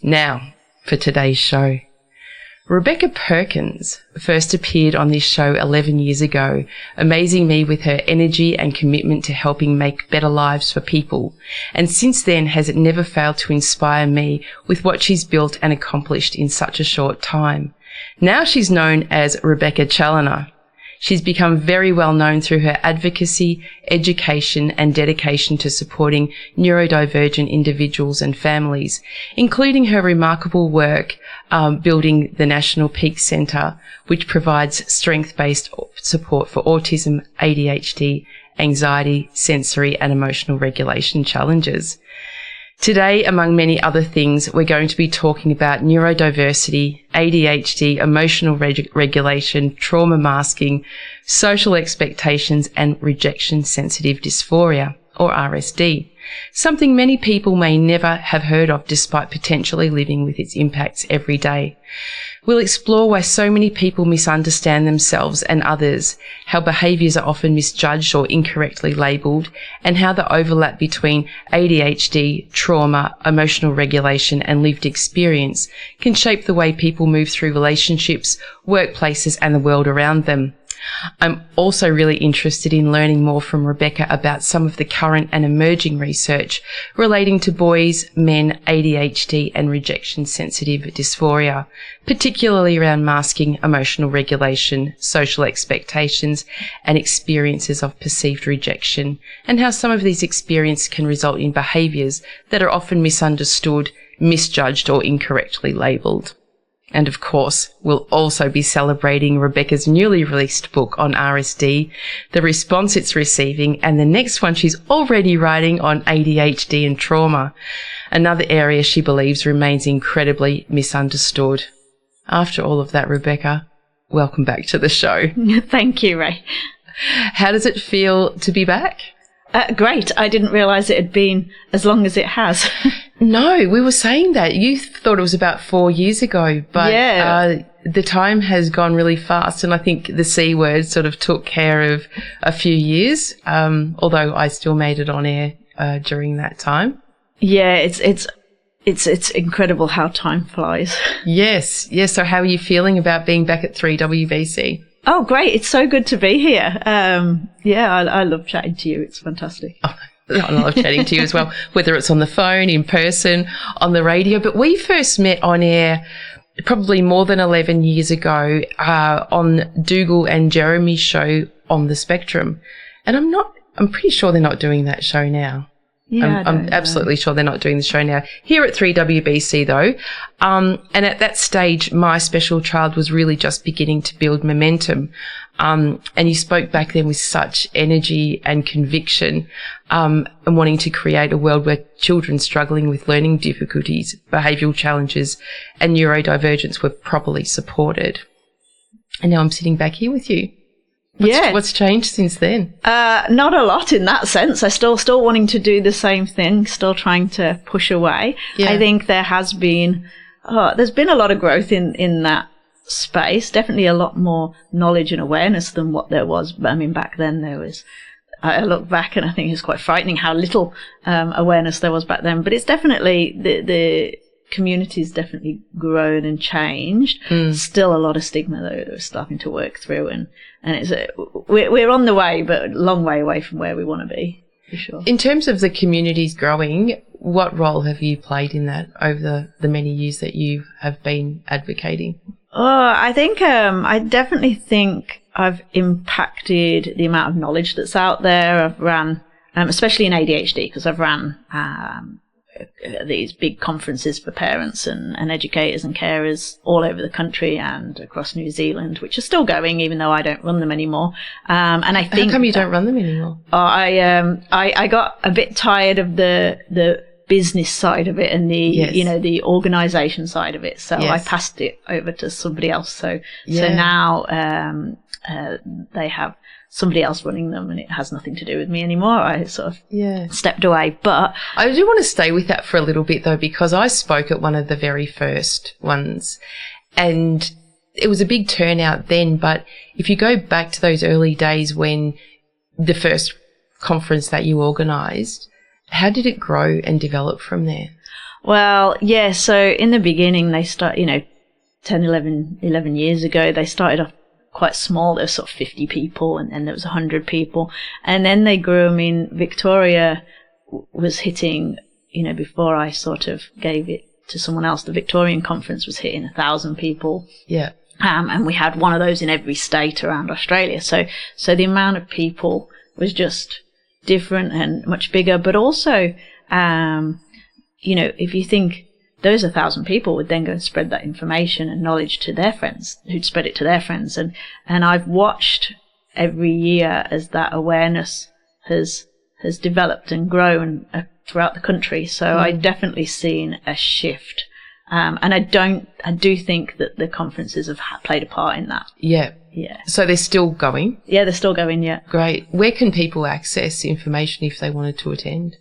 Now, for today's show. Rebecca Perkins first appeared on this show 11 years ago, amazing me with her energy and commitment to helping make better lives for people. And since then has never failed to inspire me with what she's built and accomplished in such a short time. Now she's known as Rebecca Challenor. She's become very well known through her advocacy, education and dedication to supporting neurodivergent individuals and families, including her remarkable work building the National Peak Centre, which provides strength-based support for autism, ADHD, anxiety, sensory and emotional regulation challenges. Today, among many other things, we're going to be talking about neurodiversity, ADHD, emotional regulation, trauma masking, social expectations, and rejection-sensitive dysphoria, or RSD, something many people may never have heard of despite potentially living with its impacts every day. We'll explore why so many people misunderstand themselves and others, how behaviours are often misjudged or incorrectly labelled, and how the overlap between ADHD, trauma, emotional regulation and lived experience can shape the way people move through relationships, workplaces and the world around them. I'm also really interested in learning more from Rebecca about some of the current and emerging research relating to boys, men, ADHD and rejection-sensitive dysphoria, particularly around masking, emotional regulation, social expectations and experiences of perceived rejection, and how some of these experiences can result in behaviours that are often misunderstood, misjudged or incorrectly labelled. And of course, we'll also be celebrating Rebecca's newly released book on RSD, the response it's receiving, and the next one she's already writing on ADHD and trauma, another area she believes remains incredibly misunderstood. After all of that, Rebecca, welcome back to the show. Thank you, Rae. How does it feel to be back? Great. I didn't realise it had been as long as it has. No, we were saying that. You thought it was about 4 years ago, but the time has gone really fast, and I think the C word sort of took care of a few years, although I still made it on air during that time. Yeah, it's incredible how time flies. Yes. So how are you feeling about being back at 3WBC? Oh, great. It's so good to be here. I love chatting to you. It's fantastic. Oh, I love chatting to you as well, whether it's on the phone, in person, on the radio. But we first met on air probably more than 11 years ago on Dougal and Jeremy's show On the Spectrum. And I'm pretty sure they're not doing that show now. Yeah, I'm absolutely sure they're not doing the show now. Here at 3WBC though, and at that stage, My Special Child was really just beginning to build momentum. And you spoke back then with such energy and conviction, and wanting to create a world where children struggling with learning difficulties, behavioural challenges and neurodivergence were properly supported. And now I'm sitting back here with you. What's changed since then? Not a lot in that sense. I still wanting to do the same thing, still trying to push away. Yeah. I think there has been, there's been a lot of growth in that space. Definitely a lot more knowledge and awareness than what there was. I mean, back then there was, I look back and I think it's quite frightening how little awareness there was back then. But it's definitely, the community's definitely grown and changed. Still a lot of stigma though that we're starting to work through, and it's we're on the way, but a long way away from where we want to be, for sure. In terms of the communities growing, what role have you played in that over the many years that you have been advocating? I think I definitely think I've impacted the amount of knowledge that's out there. I've ran, especially in ADHD, because I've ran these big conferences for parents and educators and carers all over the country and across New Zealand, which are still going, even though I don't run them anymore. And I think, how come you don't run them anymore? I got a bit tired of the business side of it and the organisation side of it, so I passed it over to somebody else. So now they have somebody else running them, and it has nothing to do with me anymore. I sort of stepped away. But I do want to stay with that for a little bit though, because I spoke at one of the very first ones and it was a big turnout then. But if you go back to those early days when the first conference that you organised, how did it grow and develop from there? Well, yeah, so in the beginning they start, 10, 11 years ago, they started off quite small. There was sort of 50 people and then there was 100 people. And then they grew. I mean, Victoria was hitting, before I sort of gave it to someone else, the Victorian conference was hitting 1,000 people. Yeah. And we had one of those in every state around Australia. So the amount of people was just different and much bigger. But also, if you think those 1,000 people would then go and spread that information and knowledge to their friends, who'd spread it to their friends. And I've watched every year as that awareness has developed and grown throughout the country. So I've definitely seen a shift. And I do think that the conferences have played a part in that. Yeah. Yeah. So they're still going? Yeah, they're still going, yeah. Great. Where can people access information if they wanted to attend?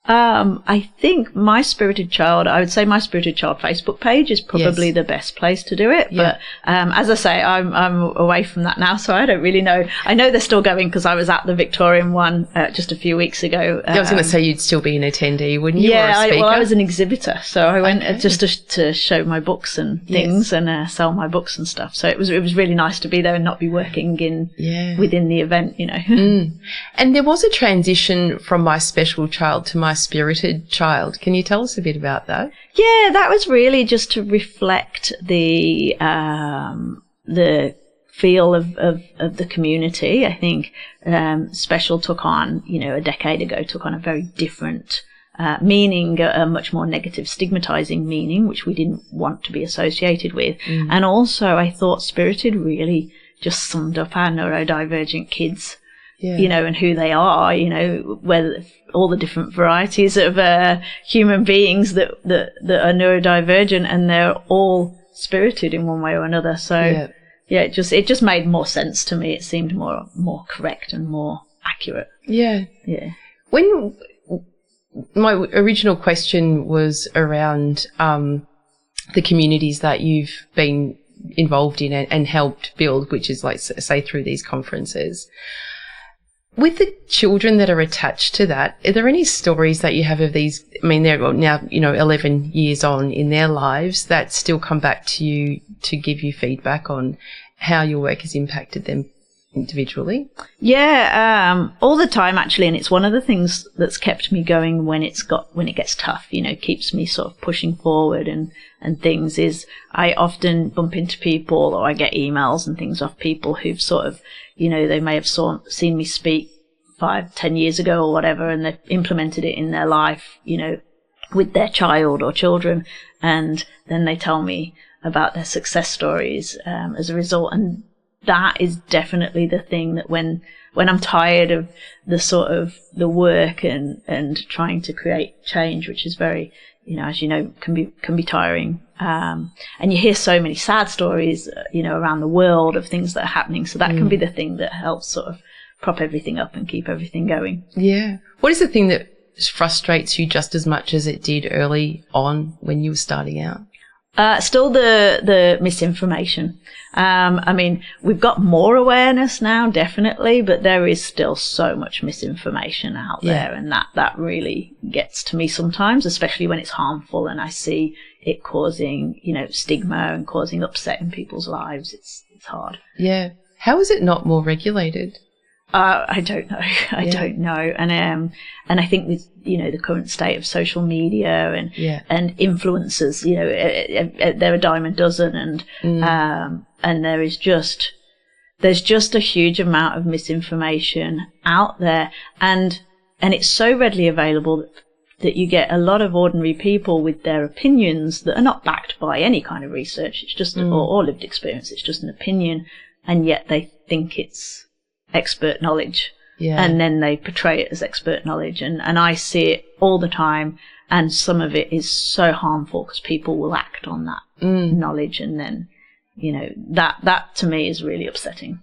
I think My Spirited Child, I would say My Spirited Child Facebook page is probably the best place to do it. Yeah. But as I say, I'm away from that now, so I don't really know. I know they're still going because I was at the Victorian one just a few weeks ago. I was going to say you'd still be an attendee, wouldn't you? Yeah, or a speaker? I was an exhibitor, so I went just to show my books and things and sell my books and stuff. So it was really nice to be there and not be working within the event, And there was a transition from My Special Child to My Spirited Child. Can you tell us a bit about that? Yeah, that was really just to reflect the feel of the community. I think Special took on, a decade ago, took on a very different meaning, a much more negative, stigmatizing meaning, which we didn't want to be associated with. And also, I thought Spirited really just summed up our neurodivergent kids. Yeah. And who they are, whether all the different varieties of human beings that are neurodivergent, and they're all spirited in one way or another. So it just made more sense to me. It seemed more correct and more accurate. Yeah. Yeah. When my original question was around the communities that you've been involved in and helped build, which is like, say, through these conferences. With the children that are attached to that, are there any stories that you have of these? I mean, they're now, 11 years on in their lives that still come back to you to give you feedback on how your work has impacted them individually? Yeah, all the time actually, and it's one of the things that's kept me going when it gets tough. Keeps me sort of pushing forward and things. Is I often bump into people, or I get emails and things off people who've sort of, they may have seen me speak 5-10 years ago or whatever, and they've implemented it in their life, with their child or children, and then they tell me about their success stories as a result. And that is definitely the thing that when I'm tired of the sort of the work and trying to create change, which is very, as can be tiring. And you hear so many sad stories, around the world of things that are happening. So that can be the thing that helps sort of prop everything up and keep everything going. Yeah. What is the thing that frustrates you just as much as it did early on when you were starting out? Still the misinformation. I mean, we've got more awareness now, definitely, but there is still so much misinformation out there, and that really gets to me sometimes, especially when it's harmful and I see it causing, stigma and causing upset in people's lives. It's hard. Yeah. How is it not more regulated? I don't know. I don't know. And I think with, the current state of social media and influencers, they're a dime a dozen, and there's just a huge amount of misinformation out there, and it's so readily available that you get a lot of ordinary people with their opinions that are not backed by any kind of research. It's just or lived experience. It's just an opinion, and yet they think it's expert knowledge, and then they portray it as expert knowledge, and I see it all the time, and some of it is so harmful because people will act on that knowledge, and then that to me is really upsetting.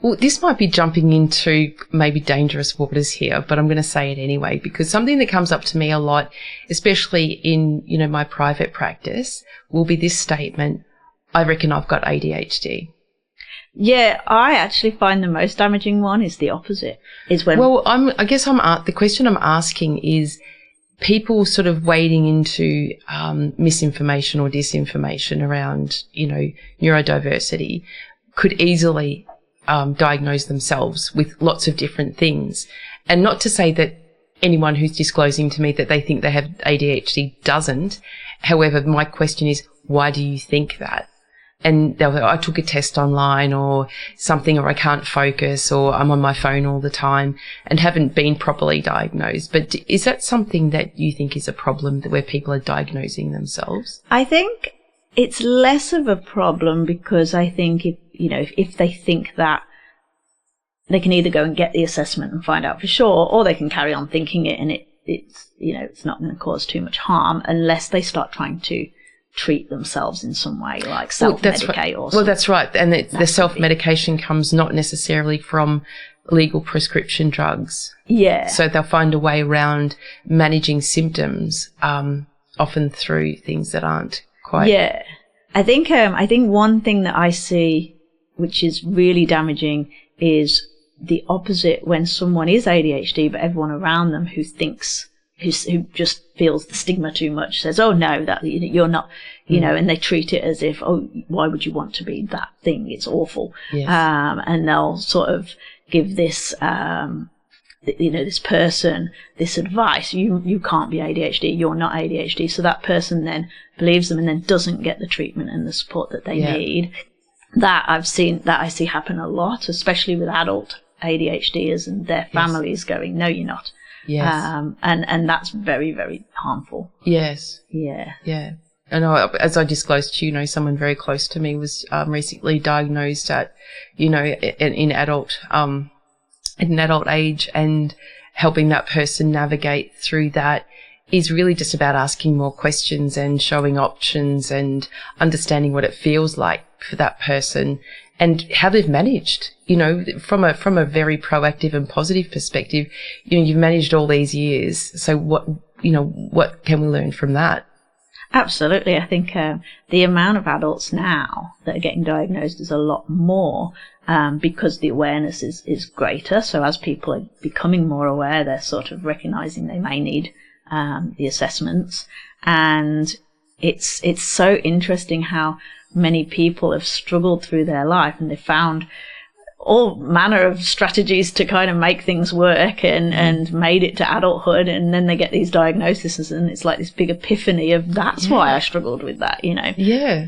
Well, this might be jumping into maybe dangerous waters here, but I'm going to say it anyway, because something that comes up to me a lot, especially in my private practice, will be this statement: I reckon I've got ADHD. Yeah, I actually find the most damaging one is the opposite. Is when the question I'm asking is people sort of wading into misinformation or disinformation around, neurodiversity could easily diagnose themselves with lots of different things. And not to say that anyone who's disclosing to me that they think they have ADHD doesn't. However, my question is, why do you think that? And they'll go, I took a test online or something, or I can't focus, or I'm on my phone all the time, and haven't been properly diagnosed. But is that something that you think is a problem, where people are diagnosing themselves? I think it's less of a problem, because I think if they think that, they can either go and get the assessment and find out for sure, or they can carry on thinking it, and it's not going to cause too much harm unless they start trying to treat themselves in some way, like self-medicate or something. Well, that's right. And the self-medication comes not necessarily from legal prescription drugs. Yeah. So they'll find a way around managing symptoms, often through things that aren't quite... Yeah. I think one thing that I see which is really damaging is the opposite, when someone is ADHD but everyone around them who just feels the stigma too much says, oh no, that you're not, and they treat it as if, oh, why would you want to be that thing? It's awful. Yes. And they'll sort of give this, this person this advice, you can't be ADHD, you're not ADHD. So that person then believes them and then doesn't get the treatment and the support that they need. That I see happen a lot, especially with adult ADHDers and their families going, no, you're not. Yes. And that's very, very harmful. Yes. Yeah. Yeah. And as I disclosed to you, someone very close to me was recently diagnosed at, in adult age, and helping that person navigate through that is really just about asking more questions and showing options and understanding what it feels like for that person and how they've managed, from a very proactive and positive perspective. You've managed all these years. So what can we learn from that? Absolutely. I think the amount of adults now that are getting diagnosed is a lot more, because the awareness is greater. So as people are becoming more aware, they're sort of recognizing they may need the assessments. And it's so interesting how many people have struggled through their life, and they've found all manner of strategies to kind of make things work and made it to adulthood, and then they get these diagnoses, and it's like this big epiphany of that's why I struggled with that, Yeah.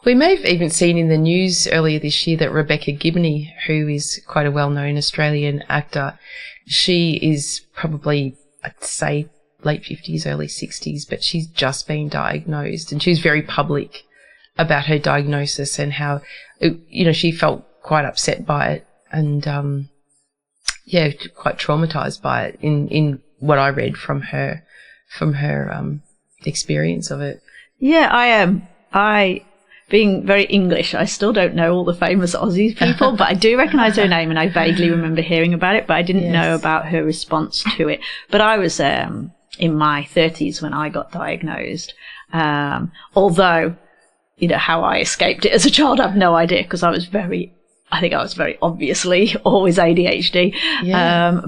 We may have even seen in the news earlier this year that Rebecca Challenor, who is quite a well-known Australian actor, she is probably, I'd say, late 50s, early 60s, but she's just been diagnosed, and she was very public about her diagnosis and how, she felt quite upset by it and, quite traumatized by it in what I read from her experience of it. Yeah, I being very English, I still don't know all the famous Aussie people, but I do recognise her name and I vaguely remember hearing about it, but I didn't know about her response to it. But I was in my 30s when I got diagnosed, although, how I escaped it as a child, I have no idea, because I was very obviously always ADHD. Yeah.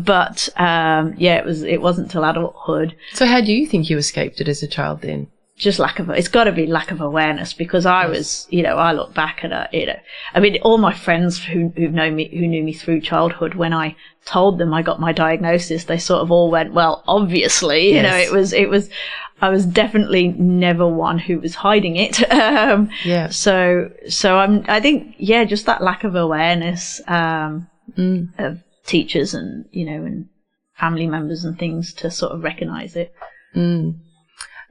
It wasn't till adulthood. So how do you think you escaped it as a child then? Just it's got to be lack of awareness, because I was, I look back at it, all my friends who knew me through childhood, when I told them I got my diagnosis, they sort of all went, well, obviously, I was definitely never one who was hiding it. So I think, just that lack of awareness, of teachers and, and family members and things to sort of recognize it. Mm.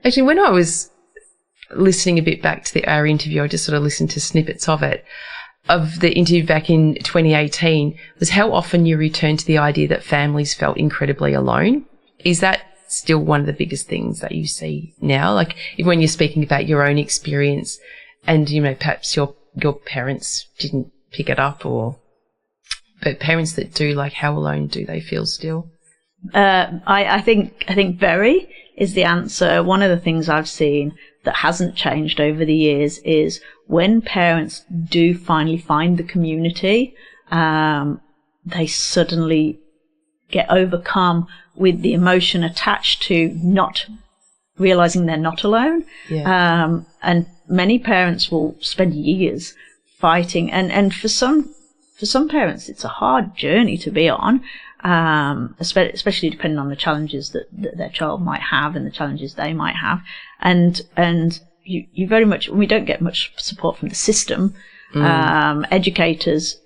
Actually, when I was listening a bit back to our interview, I just sort of listened to snippets of the interview back in 2018, was how often you returned to the idea that families felt incredibly alone. Is that still one of the biggest things that you see now? Like, when you're speaking about your own experience and, perhaps your parents didn't pick it up, but parents that do, like, how alone do they feel still? I think very is the answer. One of the things I've seen that hasn't changed over the years is when parents do finally find the community, they suddenly get overcome with the emotion attached to not realizing they're not alone. Yeah. And many parents will spend years fighting. And for some parents, it's a hard journey to be on, especially depending on the challenges that their child might have and the challenges they might have. And you very much, we don't get much support from the system. Educators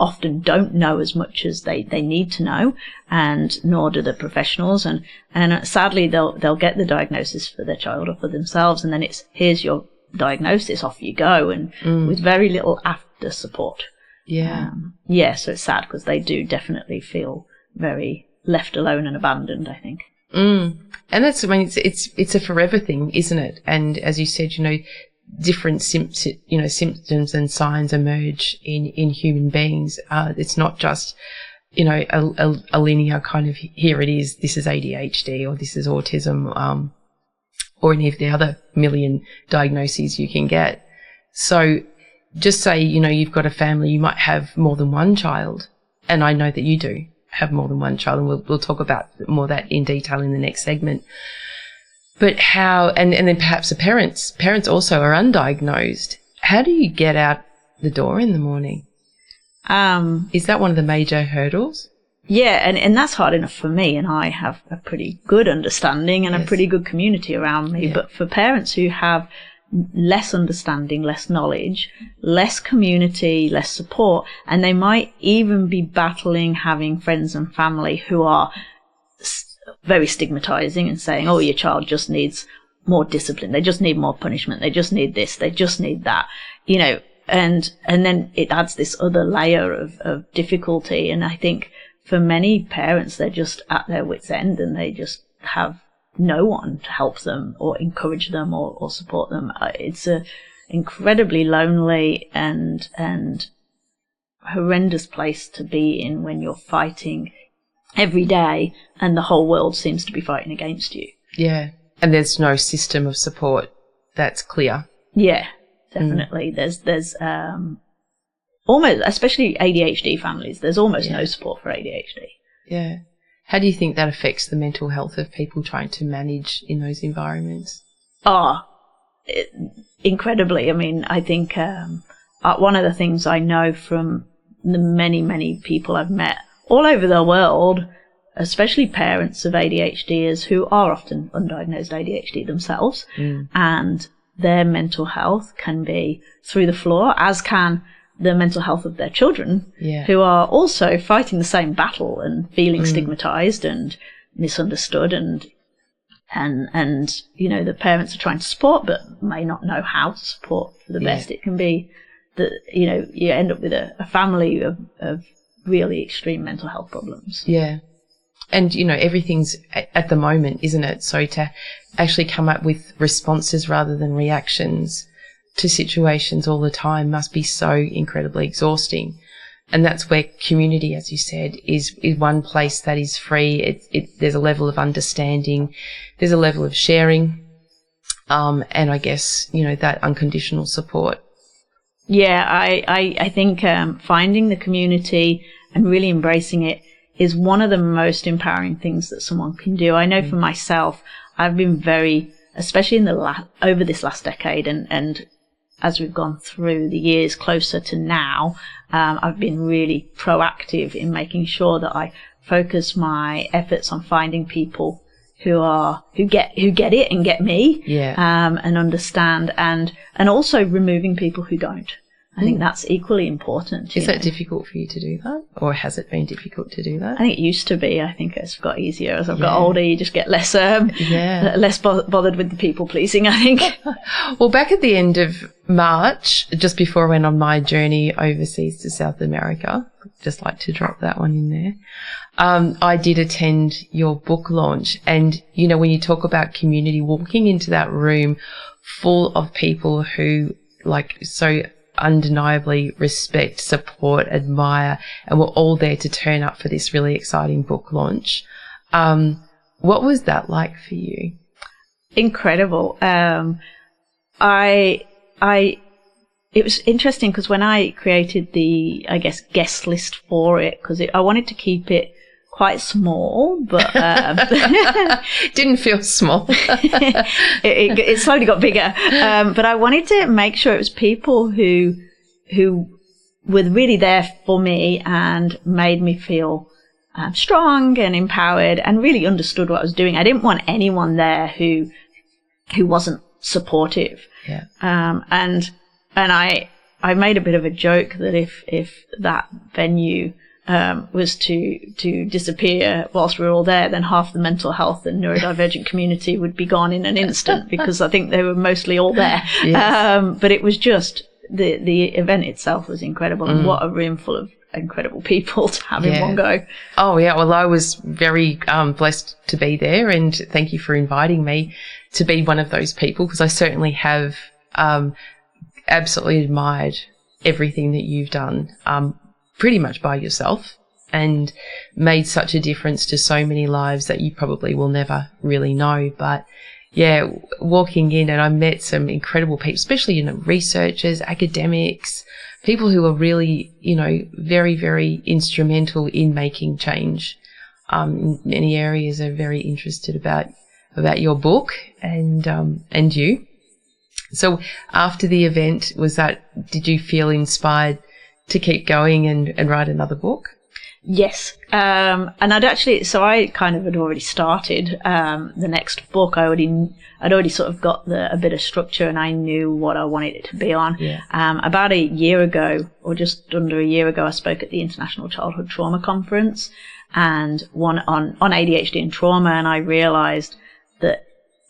often don't know as much as they need to know, and nor do the professionals. And sadly, they'll get the diagnosis for their child or for themselves, and then it's, here's your diagnosis, off you go, and with very little after support. Yeah. So it's sad because they do definitely feel very left alone and abandoned, I think. And that's, I mean, it's a forever thing, isn't it? And as you said, different symptoms and signs emerge in human beings. It's not just, a linear kind of, here it is, this is ADHD or this is autism, or any of the other million diagnoses you can get. So just say, you've got a family, you might have more than one child, and I know that you do have more than one child, and we'll talk about more of that in detail in the next segment. But how, and then perhaps the parents also are undiagnosed. How do you get out the door in the morning? Is that one of the major hurdles? Yeah, and that's hard enough for me, and I have a pretty good understanding and a pretty good community around me. Yeah. But for parents who have less understanding, less knowledge, less community, less support, and they might even be battling having friends and family who are very stigmatizing and saying, oh, your child just needs more discipline, they just need more punishment, they just need this, they just need that, and then it adds this other layer of difficulty. And I think for many parents, they're just at their wits' end, and they just have no one to help them or encourage them or support them. It's a incredibly lonely and horrendous place to be in when you're fighting every day and the whole world seems to be fighting against you. Yeah. And there's no system of support that's clear. Yeah, definitely. There's almost, especially ADHD families, there's almost no support for ADHD. Yeah. How do you think that affects the mental health of people trying to manage in those environments? Incredibly. I mean, I think one of the things I know from the many, many people I've met all over the world, especially parents of ADHDers who are often undiagnosed ADHD themselves, and their mental health can be through the floor, as can the mental health of their children, who are also fighting the same battle and feeling stigmatized and misunderstood, and the parents are trying to support but may not know how to support for the best. It can be that you end up with a family of really extreme mental health problems. Yeah. And, everything's at the moment, isn't it? So to actually come up with responses rather than reactions to situations all the time must be so incredibly exhausting. And that's where community, as you said, is one place that is free. There's a level of understanding, there's a level of sharing, and I guess, that unconditional support. Yeah, I think finding the community and really embracing it is one of the most empowering things that someone can do. I know for myself, I've been very, especially in over this last decade, and as we've gone through the years closer to now, I've been really proactive in making sure that I focus my efforts on finding people who get it and get me, and understand, and also removing people who don't. I think that's equally important. Is that difficult for you to do that? Or has it been difficult to do that? I think it used to be. I think it's got easier. As I've got older, you just get less bothered with the people pleasing, I think. Well, back at the end of March, just before I went on my journey overseas to South America, just like to drop that one in there, I did attend your book launch. And, when you talk about community, walking into that room full of people who so undeniably respect, support, admire, and we're all there to turn up for this really exciting book launch. What was that like for you? Incredible. It was interesting because when I created the, guest list for it, because I wanted to keep it quite small, but didn't feel small. it slowly got bigger. But I wanted to make sure it was people who were really there for me and made me feel strong and empowered and really understood what I was doing. I didn't want anyone there who wasn't supportive. Yeah. And I made a bit of a joke that if that venue was to disappear whilst we were all there, then half the mental health and neurodivergent community would be gone in an instant, because I think they were mostly all there. Yes. But it was just the event itself was incredible, and what a room full of incredible people to have in one go. Oh yeah, well, I was very blessed to be there, and thank you for inviting me to be one of those people, because I certainly have absolutely admired everything that you've done pretty much by yourself, and made such a difference to so many lives that you probably will never really know. But yeah, walking in, and I met some incredible people, especially, researchers, academics, people who are really, very, very instrumental in making change in many areas. Are very interested about your book and you. So after the event, did you feel inspired to keep going and write another book? Yes. And I kind of had already started the next book. I'd already sort of got a bit of structure, and I knew what I wanted it to be on. Yeah. About a year ago, or just under a year ago, I spoke at the International Childhood Trauma Conference, and one on ADHD and trauma, and I realised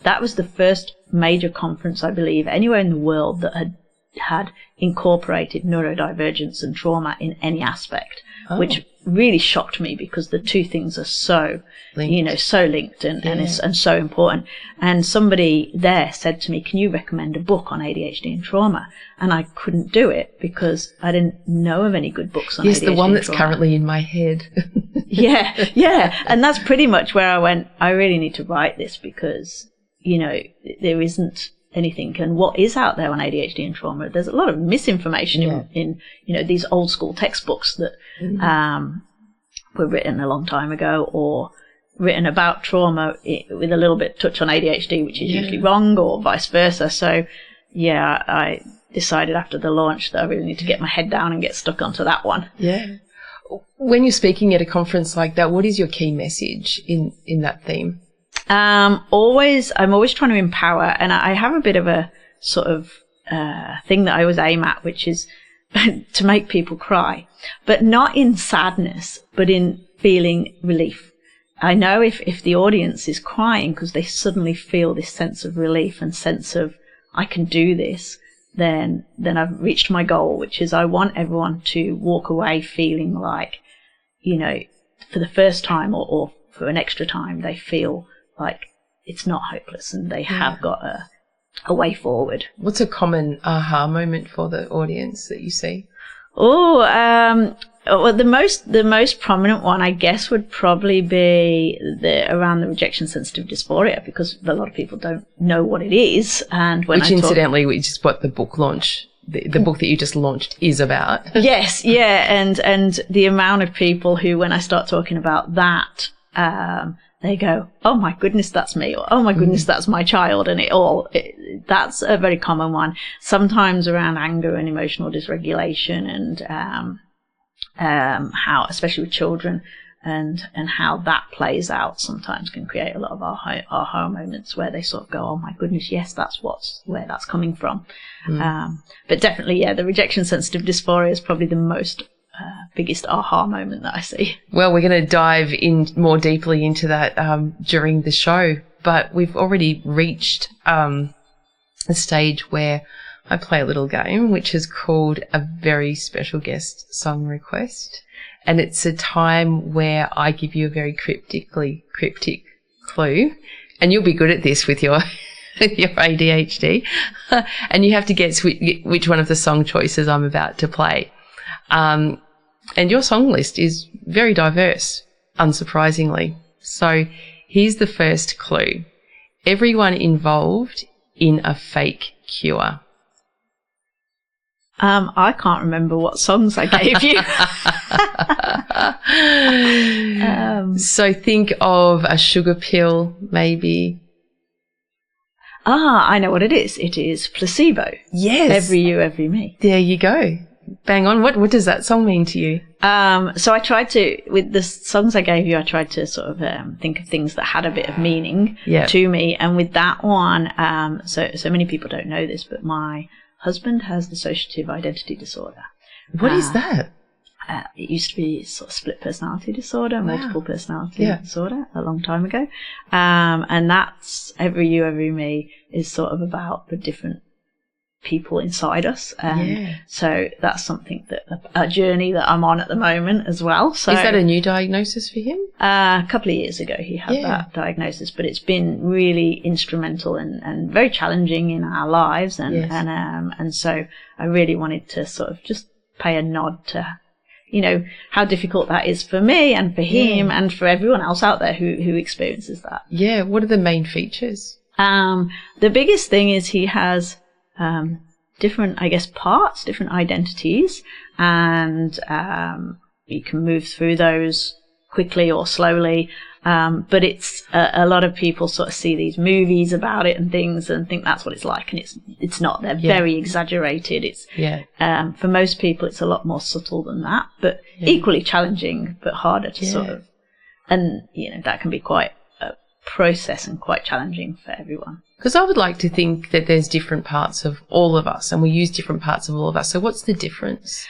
that was the first major conference, I believe, anywhere in the world that had incorporated neurodivergence and trauma in any aspect, which really shocked me, because the two things are so linked, so linked and so important. And somebody there said to me, "Can you recommend a book on ADHD and trauma?" And I couldn't do it because I didn't know of any good books on ADHD. Yes, the one that's currently in my head. Yeah. And that's pretty much where I went, I really need to write this, because, there isn't anything. And what is out there on ADHD and trauma, there's a lot of misinformation in these old school textbooks that were written a long time ago, or written about trauma with a little bit touch on ADHD, which is usually wrong, or vice versa. So I decided after the launch that I really need to get my head down and get stuck onto that one. Yeah. When you're speaking at a conference like that, what is your key message in that theme? I'm always trying to empower, and I have a bit of a sort of thing that I always aim at, which is to make people cry, but not in sadness, but in feeling relief. I know if the audience is crying because they suddenly feel this sense of relief and sense of, I can do this, then I've reached my goal, which is I want everyone to walk away feeling like, for the first time or for an extra time, they feel like it's not hopeless and they have got a way forward. What's a common aha moment for the audience that you see? Well, the most prominent one, I guess, would probably be around the rejection sensitive dysphoria, because a lot of people don't know what it is. And which is what the book launch, the book that you just launched, is about. Yes, yeah, and the amount of people who, when I start talking about that, they go, "Oh my goodness, that's me," or "Oh my goodness, that's my child," and that's a very common one. Sometimes around anger and emotional dysregulation, and how, especially with children, and how that plays out sometimes can create a lot of aha moments where they sort of go, "Oh my goodness, yes, that's where that's coming from." But definitely, the rejection sensitive dysphoria is probably the most biggest aha moment that I see. Well, we're going to dive in more deeply into that during the show, but we've already reached a stage where I play a little game which is called a very special guest song request, and it's a time where I give you a very cryptic clue, and you'll be good at this with your ADHD, and you have to guess which one of the song choices I'm about to play. And your song list is very diverse, unsurprisingly. So here's the first clue. Everyone involved in a fake cure. I can't remember what songs I gave you. So think of a sugar pill, maybe. I know what it is. It is Placebo. Yes. Every You, Every Me. There you go. Bang on. What does that song mean to you? So I tried to, with the songs I gave you, I tried to sort of think of things that had a bit of meaning to me. And with that one, so many people don't know this, but my husband has dissociative identity disorder. What is that? It used to be sort of split personality disorder, multiple personality disorder a long time ago. And that's Every You, Every Me is sort of about the different people inside us. So that's something that a journey that I'm on at the moment as well. So is that a new diagnosis for him? A couple of years ago he had that diagnosis, but it's been really instrumental and very challenging in our lives. And so I really wanted to sort of just pay a nod to, you know, how difficult that is for me and for him and for everyone else out there who experiences that. Yeah. What are the main features? The biggest thing is he has different, I guess, parts, different identities, and you can move through those quickly or slowly. But it's a lot of people sort of see these movies about it and things and think that's what it's like, and it's not. They're very exaggerated. It's for most people it's a lot more subtle than that, but equally challenging, but harder to sort of, and you know, that can be quite a process and quite challenging for everyone. Because I would like to think that there's different parts of all of us and we use different parts of all of us. So what's the difference?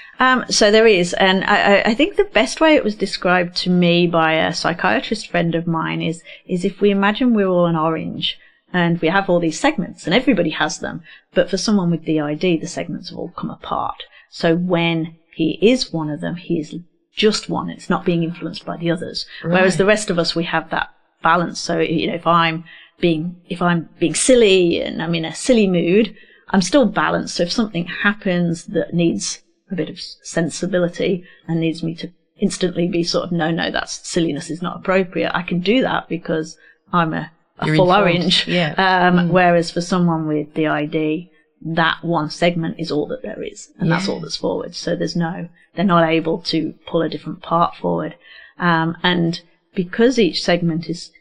So there is. And I think the best way it was described to me by a psychiatrist friend of mine is if we imagine we're all an orange and we have all these segments and everybody has them. But for someone with DID, the segments have all come apart. So when he is one of them, he is just one. It's not being influenced by the others. Right. Whereas the rest of us, we have that balance. So, you know, if I'm being silly and I'm in a silly mood, I'm still balanced. So if something happens that needs a bit of sensibility and needs me to instantly be sort of, no, that's silliness is not appropriate, I can do that because I'm a full orange. Whereas for someone with DID, that one segment is all that there is, and that's all that's forward. So they're not able to pull a different part forward. And because each segment is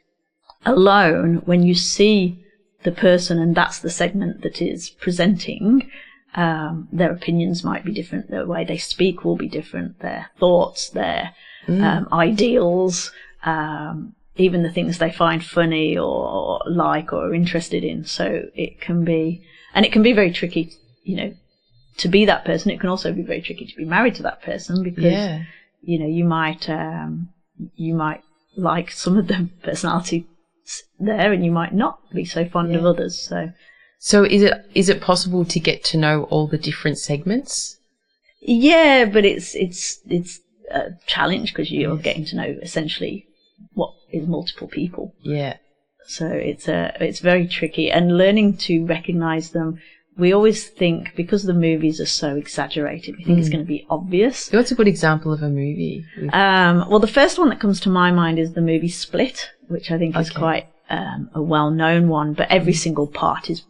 alone, when you see the person and that's the segment that is presenting, their opinions might be different, the way they speak will be different, their thoughts, their ideals, even the things they find funny or like or are interested in. So it can be very tricky, you know, to be that person. It can also be very tricky to be married to that person because you know, you might like some of the personality there and you might not be so fond of others. So is it possible to get to know all the different segments? Yeah, but it's a challenge because you're getting to know essentially what is multiple people. Yeah. So it's very tricky, and learning to recognize them. We always think, because the movies are so exaggerated, we think it's going to be obvious. What's a good example of a movie? Well, the first one that comes to my mind is the movie Split, which I think is quite a well-known one, but every single part is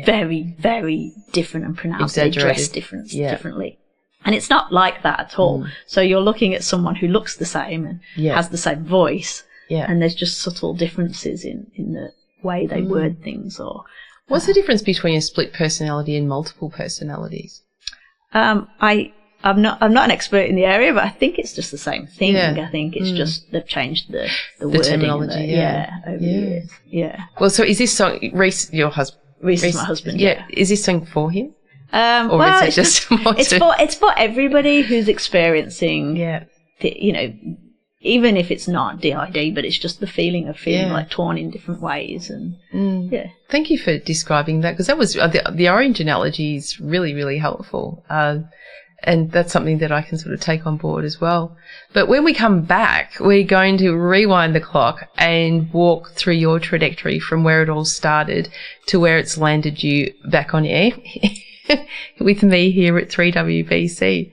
very, very different and pronounced. They dress differently. And it's not like that at all. So you're looking at someone who looks the same and has the same voice, and there's just subtle differences in the way they word things. Or what's the difference between a split personality and multiple personalities? I'm not an expert in the area, but I think it's just the same thing. I think it's just they've changed the wording terminology. Over the years. Yeah. Well, so is this song Reese, your husband? Reese is my husband. Yeah. Is this song for him? Or well, is it just more it's for everybody who's experiencing, you know, even if it's not DID, but it's just the feeling of feeling like torn in different ways. And thank you for describing that, because that was the orange analogy is really, really helpful. And that's something that I can sort of take on board as well. But when we come back, we're going to rewind the clock and walk through your trajectory from where it all started to where it's landed you back on air with me here at 3WBC.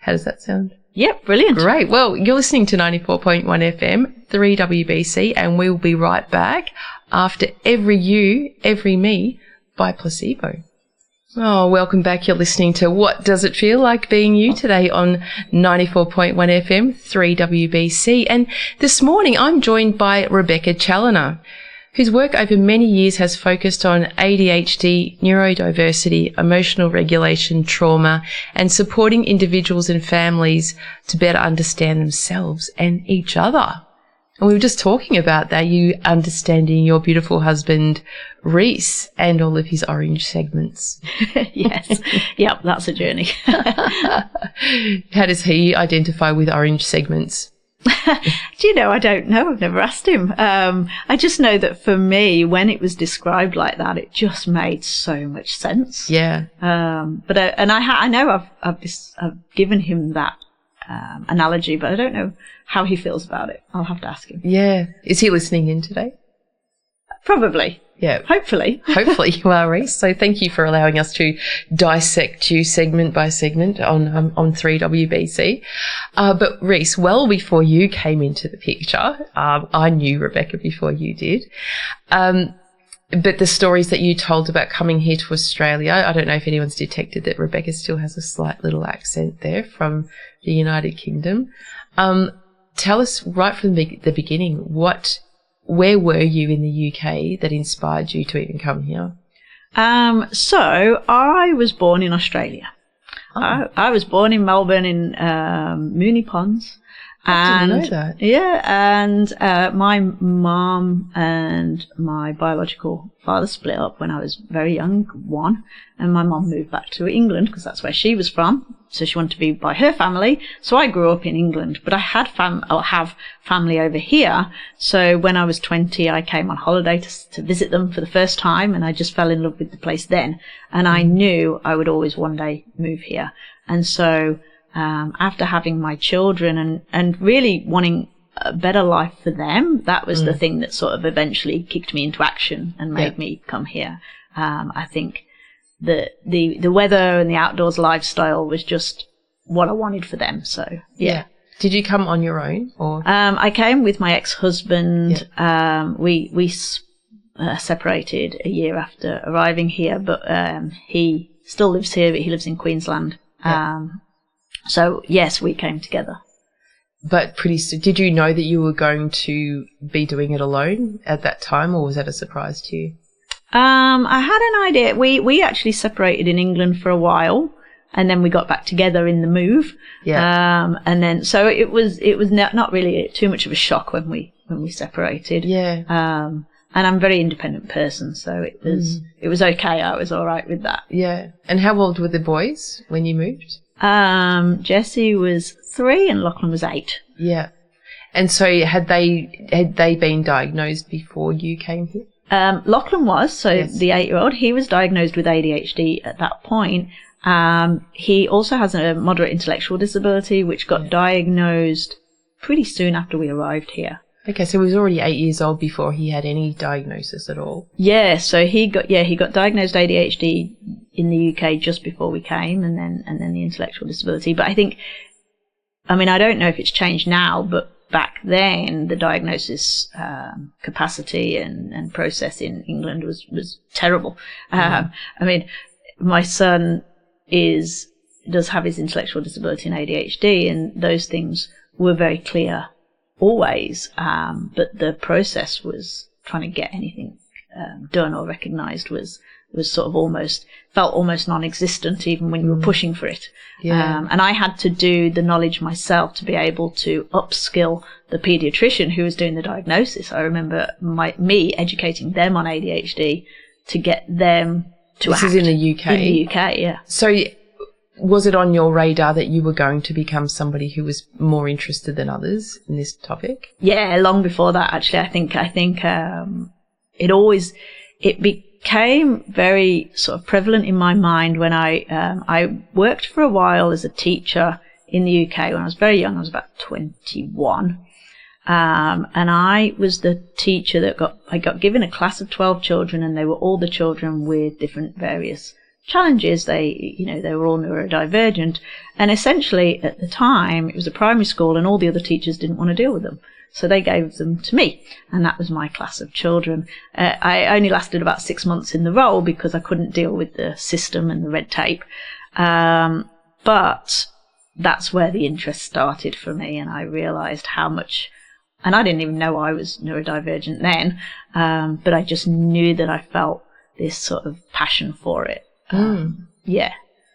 How does that sound? Yep, brilliant. Great. Well, you're listening to 94.1 FM, 3WBC, and we'll be right back after Every You, Every Me by Placebo. Oh, welcome back. You're listening to What Does It Feel Like Being You today on 94.1 FM, 3WBC. And this morning I'm joined by Rebecca Challenor, whose work over many years has focused on ADHD, neurodiversity, emotional regulation, trauma, and supporting individuals and families to better understand themselves and each other. And we were just talking about that, you understanding your beautiful husband, Reese, and all of his orange segments. Yes. Yep, that's a journey. How does he identify with orange segments? Do you know, I don't know. I've never asked him. I just know that for me, when it was described like that, it just made so much sense. Yeah. I know I've given him that analogy, but I don't know how he feels about it. I'll have to ask him. Yeah. Is he listening in today? Probably. Yeah. Hopefully. Hopefully you are, Reese. So thank you for allowing us to dissect you segment by segment on 3WBC. But Reese, well before you came into the picture, I knew Rebecca before you did. But the stories that you told about coming here to Australia, I don't know if anyone's detected that Rebecca still has a slight little accent there from the United Kingdom. Tell us right from the beginning, where were you in the UK that inspired you to even come here? So I was born in Australia. Oh. I was born in Melbourne in Moonee Ponds. I didn't know that. Yeah, and my mum and my biological father split up when I was very young, and my mum moved back to England because that's where she was from. So she wanted to be by her family. So I grew up in England, but I had have family over here. So when I was 20, I came on holiday to visit them for the first time, and I just fell in love with the place then. And I knew I would always one day move here. And so after having my children and really wanting a better life for them, that was the thing that sort of eventually kicked me into action and made me come here. I think the weather and the outdoors lifestyle was just what I wanted for them. So, yeah. Did you come on your own or? I came with my ex-husband. Yeah. We separated a year after arriving here, but he still lives here, but he lives in Queensland. Yeah. So, yes, we came together. But pretty soon, did you know that you were going to be doing it alone at that time, or was that a surprise to you? I had an idea. We actually separated in England for a while, and then we got back together in the move. Yeah. And then, so it was not really too much of a shock when we separated. Yeah. And I'm a very independent person, so it was okay. I was all right with that. Yeah. And how old were the boys when you moved? Jesse was 3 and Lachlan was 8. Yeah. And so had they been diagnosed before you came here? Lachlan was, so yes. The 8-year-old, he was diagnosed with ADHD at that point. He also has a moderate intellectual disability, which got diagnosed pretty soon after we arrived here. Okay, so he was already 8 years old before he had any diagnosis at all. Yeah, so he got diagnosed ADHD in the UK just before we came, and then the intellectual disability. But I think, I don't know if it's changed now, but back then the diagnosis capacity and process in England was terrible. My son does have his intellectual disability and ADHD, and those things were very clear always, but the process was trying to get anything done or recognised was sort of felt almost non-existent, even when you were pushing for it. Yeah. And I had to do the knowledge myself to be able to upskill the paediatrician who was doing the diagnosis. I remember me educating them on ADHD to get them to act. This is in the UK? In the UK, yeah. So was it on your radar that you were going to become somebody who was more interested than others in this topic? Yeah, long before that, actually. I think it became very sort of prevalent in my mind when I worked for a while as a teacher in the UK when I was very young. I was about 21. And I was the teacher that got given a class of 12 children, and they were all the children with different various challenges. They were all neurodivergent, and essentially at the time it was a primary school, and all the other teachers didn't want to deal with them. So they gave them to me, and that was my class of children. I only lasted about 6 months in the role because I couldn't deal with the system and the red tape. But that's where the interest started for me, and I realised how much, and I didn't even know I was neurodivergent then, but I just knew that I felt this sort of passion for it. Yeah.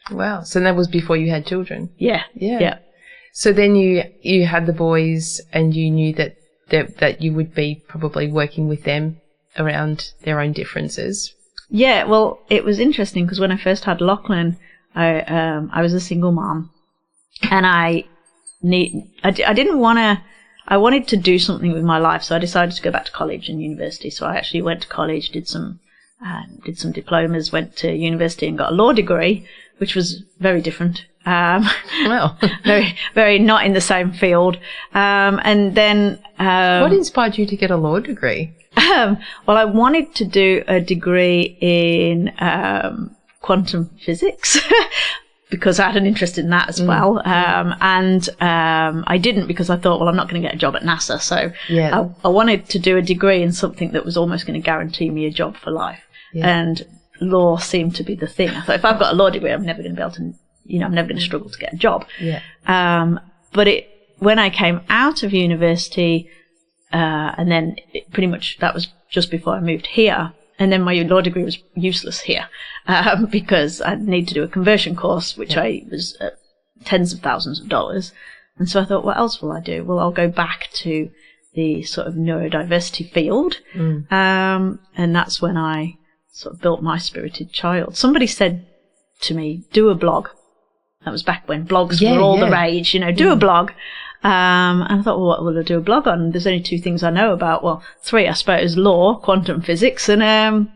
Wow. So that was before you had children? Yeah. So then you had the boys, and you knew that you would be probably working with them around their own differences. Yeah, well, it was interesting because when I first had Lachlan, I was a single mom, and I wanted to do something with my life, so I decided to go back to college and university. So I actually went to college, did some diplomas, went to university and got a law degree, which was very different. Well, very, very not in the same field. And then, what inspired you to get a law degree? Well, I wanted to do a degree in quantum physics because I had an interest in that as well. And I didn't because I thought, well, I'm not going to get a job at NASA. So I wanted to do a degree in something that was almost going to guarantee me a job for life. Yeah. And law seemed to be the thing. I thought, if I've got a law degree, I'm never going to be able to, I'm never going to struggle to get a job. Yeah. But when I came out of university, and then pretty much that was just before I moved here, and then my law degree was useless here, because I need to do a conversion course, which I was tens of thousands of dollars. And so I thought, what else will I do? Well, I'll go back to the sort of neurodiversity field. And that's when I sort of built My Spirited Child. Somebody said to me, do a blog. That was back when blogs were all the rage, do a blog. And I thought, well, what will I do a blog on? There's only 2 things I know about. Well, 3, I suppose, law, quantum physics, and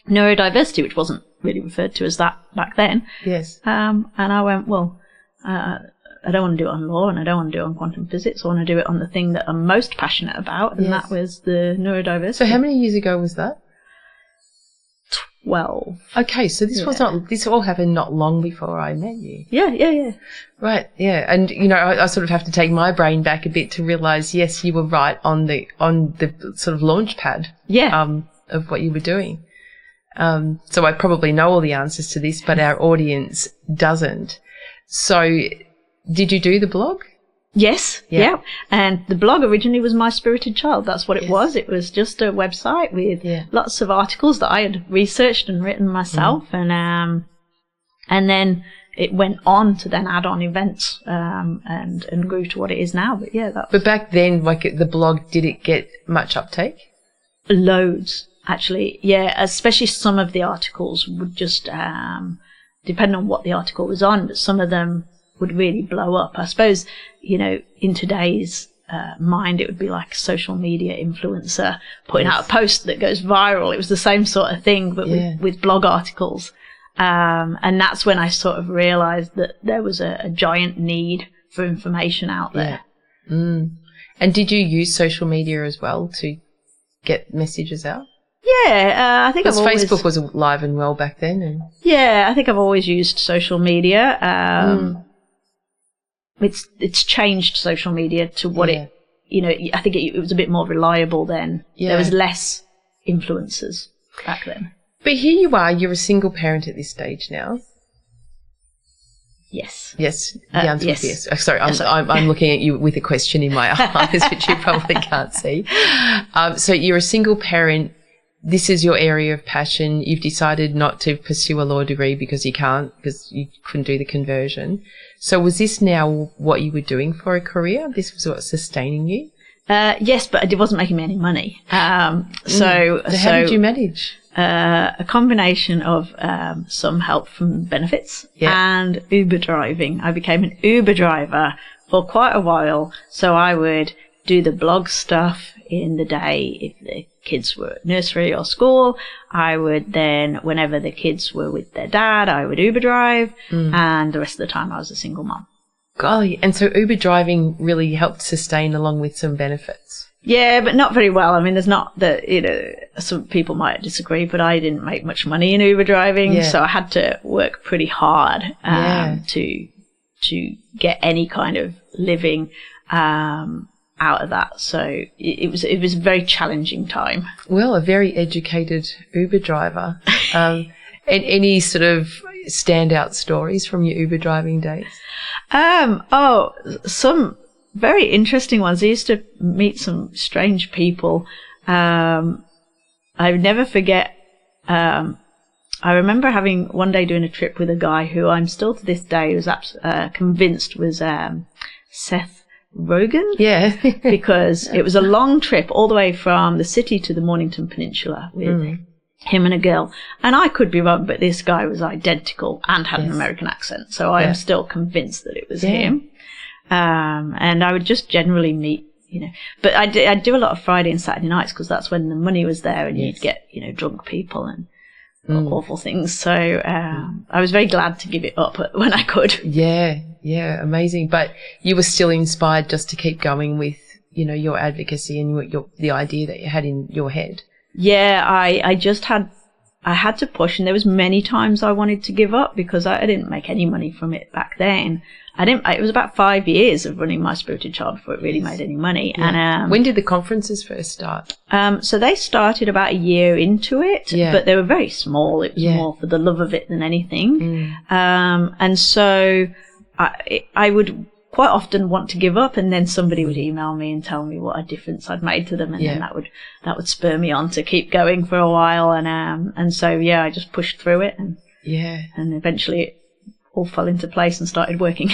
neurodiversity, which wasn't really referred to as that back then. Yes. And I went, well, I don't want to do it on law, and I don't want to do it on quantum physics. I want to do it on the thing that I'm most passionate about, and that was the neurodiversity. So how many years ago was that? 12. Okay, so this all happened not long before I met you. Yeah. Right, yeah. And, I sort of have to take my brain back a bit to realise, yes, you were right on the sort of launch pad of what you were doing. So I probably know all the answers to this, but our audience doesn't. So did you do the blog? Yes, yeah. And the blog originally was My Spirited Child. That's what it was. It was just a website with lots of articles that I had researched and written myself. And then it went on to then add on events and grew to what it is now. But but back then, the blog, did it get much uptake? Loads, actually. Yeah, especially some of the articles would just depend on what the article was on, but some of them would really blow up. I suppose, in today's mind, it would be like a social media influencer putting out a post that goes viral. It was the same sort of thing, but with blog articles. And that's when I sort of realised that there was a giant need for information out there. And did you use social media as well to get messages out? Yeah, I think because Facebook was alive and well back then. I think I've always used social media. It's changed social media to what I think it was a bit more reliable then. Yeah. There was less influencers back then. But here you are, you're a single parent at this stage now. Yes. Yes, the answer is yes. Sorry, I'm looking at you with a question in my eyes, which you probably can't see. So you're a single parent. This is your area of passion. You've decided not to pursue a law degree because you couldn't do the conversion. So was this now what you were doing for a career? This was what sustaining you? Yes, but it wasn't making me any money. So how did you manage? A combination of some help from benefits and Uber driving. I became an Uber driver for quite a while. So I would do the blog stuff in the day if the kids were at nursery or school. I would then, whenever the kids were with their dad, I would Uber drive, and the rest of the time I was a single mom. Golly, and so Uber driving really helped sustain along with some benefits. Yeah, but not very well. I mean, there's not some people might disagree, but I didn't make much money in Uber driving, so I had to work pretty hard to get any kind of living. out of that. So it was a very challenging time. Well, a very educated Uber driver. And any sort of standout stories from your Uber driving days? Some very interesting ones. I used to meet some strange people. I never forget. I remember having one day doing a trip with a guy who I'm still to this day was convinced was Seth Rogen. Yeah. Because it was a long trip all the way from the city to the Mornington Peninsula with him and a girl. And I could be wrong, but this guy was identical and had an American accent. So I am still convinced that it was him. And I would just generally meet, but I'd do a lot of Friday and Saturday nights because that's when the money was there and you'd get, drunk people and awful things. So I was very glad to give it up when I could. Yeah, amazing. But you were still inspired just to keep going with, your advocacy and the idea that you had in your head. Yeah, I had to push, and there was many times I wanted to give up because I didn't make any money from it back then. It was about 5 years of running My Spirited Child before it really made any money. Yeah. And when did the conferences first start? So they started about a year into it, but they were very small. It was more for the love of it than anything. And so I would quite often want to give up, and then somebody would email me and tell me what a difference I'd made to them, and then that would spur me on to keep going for a while. And so I just pushed through it, and eventually it all fell into place and started working.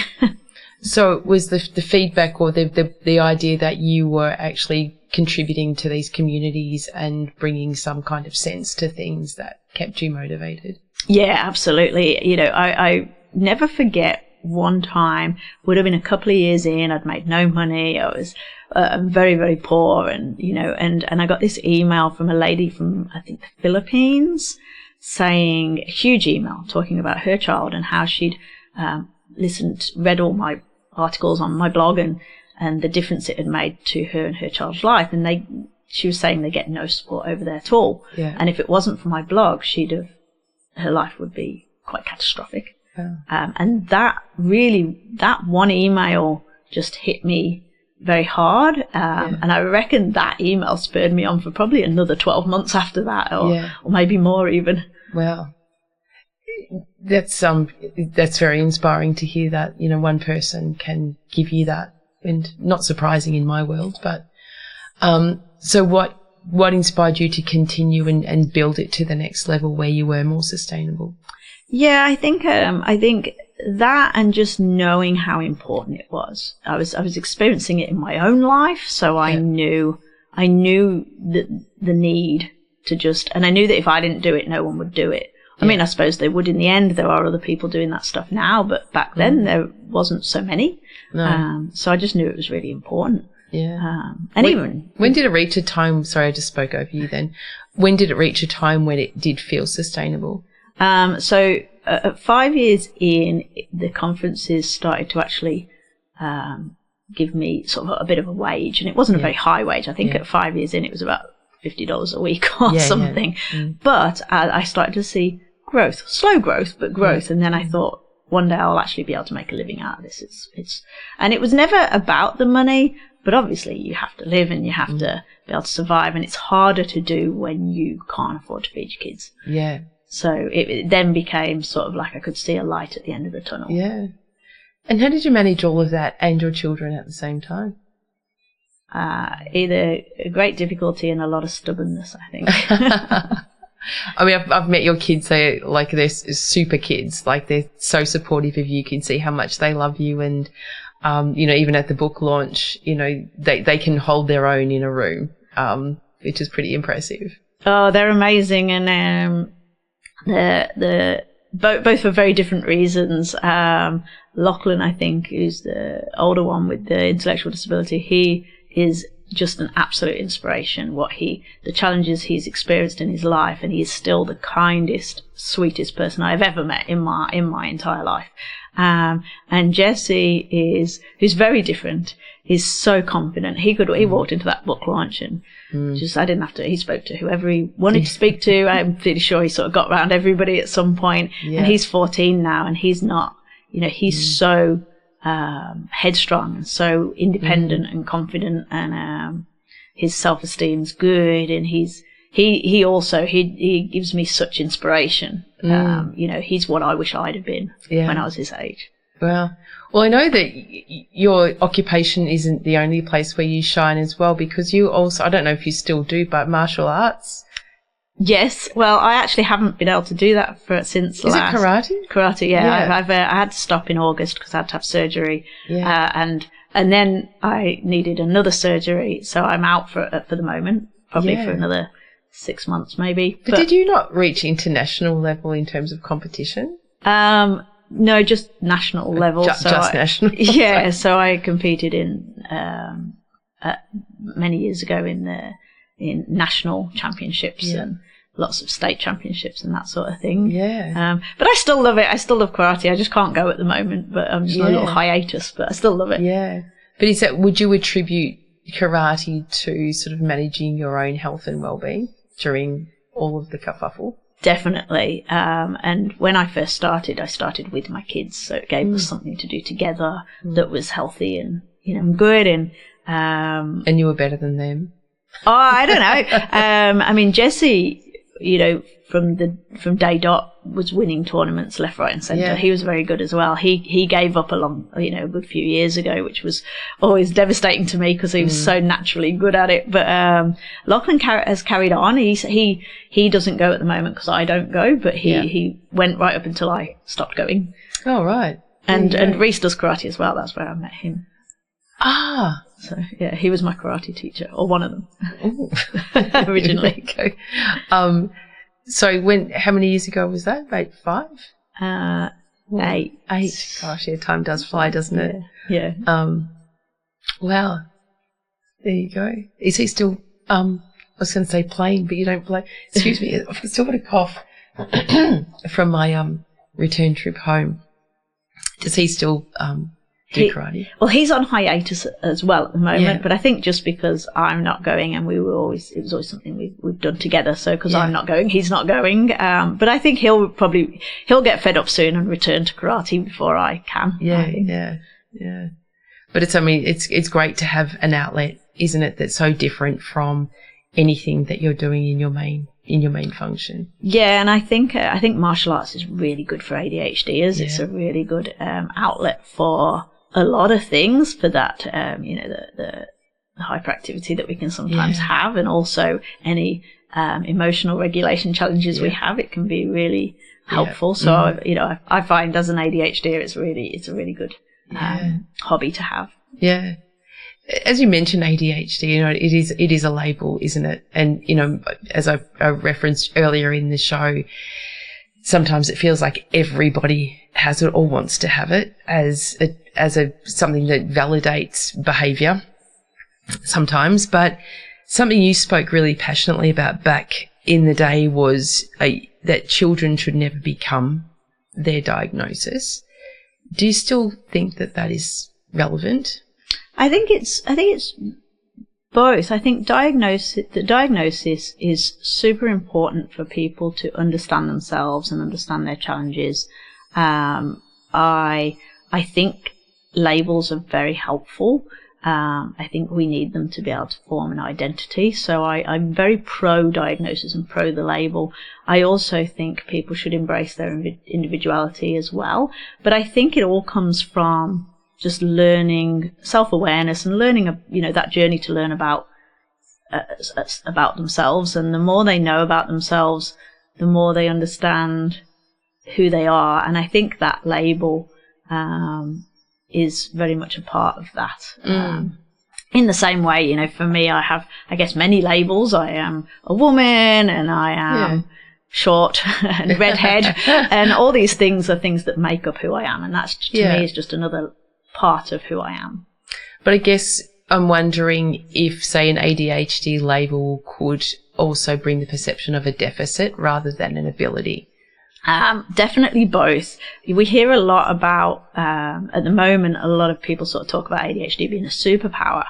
So it was the feedback or the idea that you were actually contributing to these communities and bringing some kind of sense to things that kept you motivated? Yeah, absolutely. I never forget one time, would have been a couple of years in, I'd made no money, I was very, very poor, and and I got this email from a lady from, I think, the Philippines, saying, a huge email talking about her child and how she'd read all my articles on my blog and the difference it had made to her and her child's life, and she was saying they get no support over there at all, and if it wasn't for my blog, her life would be quite catastrophic. And that one email just hit me very hard. And I reckon that email spurred me on for probably another 12 months after that, or maybe more even. Well, that's very inspiring to hear that, one person can give you that, and not surprising in my world, but, so what inspired you to continue and build it to the next level where you were more sustainable? Yeah, I think that, and just knowing how important it was. I was experiencing it in my own life, so I knew the need to and I knew that if I didn't do it, no one would do it. I mean, I suppose they would in the end. There are other people doing that stuff now, but back then there wasn't so many. No. So I just knew it was really important. Yeah. When did it reach a time? Sorry, I just spoke over you. Then, when did it reach a time when it did feel sustainable? So 5 years in, the conferences started to actually give me sort of a bit of a wage, and it wasn't a very high wage. I think at 5 years in, it was about $50 a week or something. But I started to see growth, slow growth, but growth. And then I thought, one day I'll actually be able to make a living out of this. And it was never about the money, but obviously you have to live and you have to be able to survive, and it's harder to do when you can't afford to feed your kids. Yeah. So it then became sort of like I could see a light at the end of the tunnel. Yeah. And how did you manage all of that and your children at the same time? Either a great difficulty and a lot of stubbornness, I think. I mean, I've met your kids. They're super kids. Like, they're so supportive of you. You can see how much they love you. And, even at the book launch, they can hold their own in a room, which is pretty impressive. Oh, they're amazing. And, both for very different reasons. Lachlan, I think, is the older one with the intellectual disability. He is just an absolute inspiration. The challenges he's experienced in his life, and he is still the kindest, sweetest person I've ever met in my entire life. And Jesse who's very different, is so confident. He walked into that book launch and I didn't have to, he spoke to whoever he wanted to speak to. I'm pretty sure he sort of got around everybody at some point. And he's 14 now, and he's not, he's so headstrong and so independent and confident, and his self-esteem's good, and he also gives me such inspiration. He's what I wish I'd have been when I was his age. Well, I know that your occupation isn't the only place where you shine as well, because you also, I don't know if you still do, but martial arts. Yes. Well, I actually haven't been able to do that since Is it karate? Karate, yeah. I had to stop in August because I had to have surgery. Yeah. And then I needed another surgery, so I'm out for the moment, probably for another 6 months maybe. But did you not reach international level in terms of competition? No, just national level. Just national. Yeah, so I competed in many years ago in national championships and lots of state championships and that sort of thing. Yeah. But I still love it. I still love karate. I just can't go at the moment, but I'm just on a little hiatus, but I still love it. Yeah. But would you attribute karate to sort of managing your own health and well-being during all of the kerfuffle? Definitely. And when I first started, I started with my kids, so it gave us something to do together that was healthy and, good. And you were better than them? Oh, I don't know. I mean, Jesse, from day dot was winning tournaments left, right, and centre. Yeah. He was very good as well. He gave up a good few years ago, which was always devastating to me because he was so naturally good at it. But Lachlan has carried on. He doesn't go at the moment because I don't go, but he went right up until I stopped going. Oh, right. And Reese does karate as well. That's where I met him. Ah. So, yeah, he was my karate teacher, or one of them, originally. So how many years ago was that? About 5? 8. 8. Gosh, yeah, time does fly, doesn't it? Yeah. Wow. There you go. Is he still, I was going to say playing, but you don't play. Excuse me, I've still got a cough from my return trip home. Does he still do karate? Well, he's on hiatus as well at the moment, but I think just because I'm not going, and it was always something we've done together. So because I'm not going, he's not going. But I think he'll get fed up soon and return to karate before I can. Yeah. But it's great to have an outlet, isn't it? That's so different from anything that you're doing in your main function. Yeah, and I think martial arts is really good for ADHDers. It's a really good outlet for a lot of things, for that, the hyperactivity that we can sometimes have, and also any emotional regulation challenges we have. It can be really helpful. So, I find as an ADHDer, it's a really good hobby to have. Yeah. As you mentioned ADHD, it is a label, isn't it? And, as I referenced earlier in the show, sometimes it feels like everybody has it or wants to have it as something that validates behaviour sometimes. But something you spoke really passionately about back in the day was that children should never become their diagnosis. Do you still think that is relevant? I think it's both. I think the diagnosis is super important for people to understand themselves and understand their challenges. I think labels are very helpful. I think we need them to be able to form an identity. So I'm very pro diagnosis and pro the label. I also think people should embrace their individuality as well. But I think it all comes from just learning self-awareness and learning, that journey to learn about themselves. And the more they know about themselves, the more they understand who they are. And I think that label is very much a part of that. In the same way, for me, I have, I guess, many labels. I am a woman, and I am short and redhead, and all these things are things that make up who I am. And that's, to me, is just another part of who I am. But I guess I'm wondering if, say, an ADHD label could also bring the perception of a deficit rather than an ability. Definitely both. We hear a lot about, at the moment, a lot of people sort of talk about ADHD being a superpower.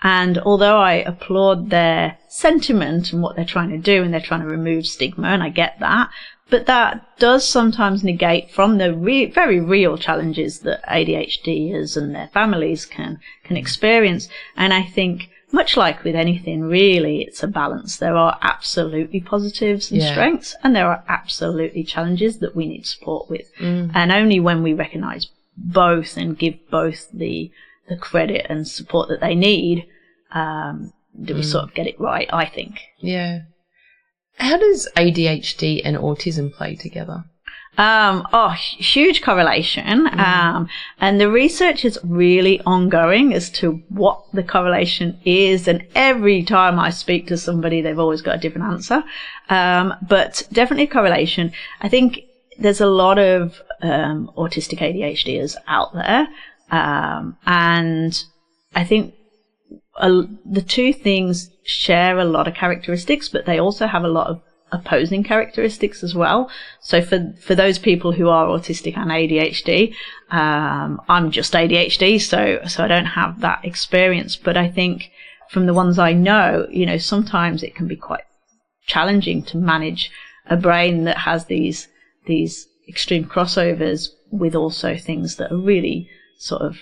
And although I applaud their sentiment and what they're trying to do, and they're trying to remove stigma, and I get that, But that does sometimes negate from the very real challenges that ADHDers and their families can experience. And I think, much like with anything, really, it's a balance. There are absolutely positives and strengths, and there are absolutely challenges that we need support with. And only when we recognise both and give both the credit and support that they need, do we sort of get it right, I think. Yeah. How does ADHD and autism play together? Huge correlation. And the research is really ongoing as to what the correlation is. And every time I speak to somebody, they've always got a different answer. But definitely correlation. I think there's a lot of autistic ADHDers out there. And I think the two things share a lot of characteristics, but they also have a lot of opposing characteristics as well. So for those people who are autistic and ADHD, I'm just ADHD, so I don't have that experience. But I think from the ones I know, sometimes it can be quite challenging to manage a brain that has these extreme crossovers with also things that are really sort of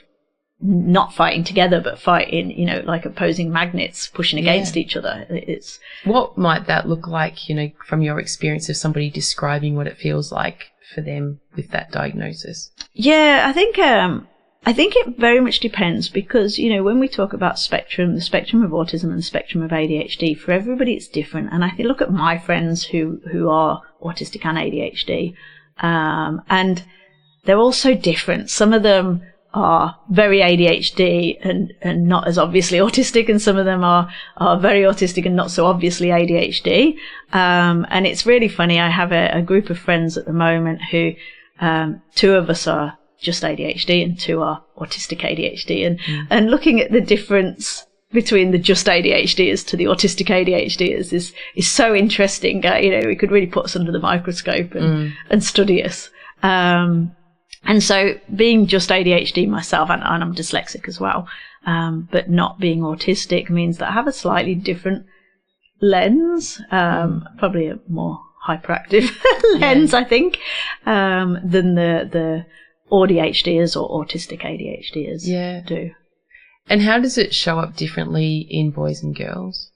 not fighting together, but fighting, like opposing magnets pushing against each other. What might that look like, from your experience of somebody describing what it feels like for them with that diagnosis? Yeah, I think it very much depends because, when we talk about the spectrum of autism and the spectrum of ADHD, for everybody it's different. And I think, look at my friends who are autistic and ADHD, and they're all so different. Some of them are very ADHD and not as obviously autistic, and some of them are very autistic and not so obviously ADHD. And it's really funny. I have a group of friends at the moment who, two of us are just ADHD and two are autistic ADHD. And looking at the difference between the just ADHDers to the autistic ADHDers is so interesting. We could really put us under the microscope and study us. And so being just ADHD myself, and I'm dyslexic as well, but not being autistic means that I have a slightly different lens, probably a more hyperactive lens, I think, than the ADHDers or autistic ADHDers do. And how does it show up differently in boys and girls?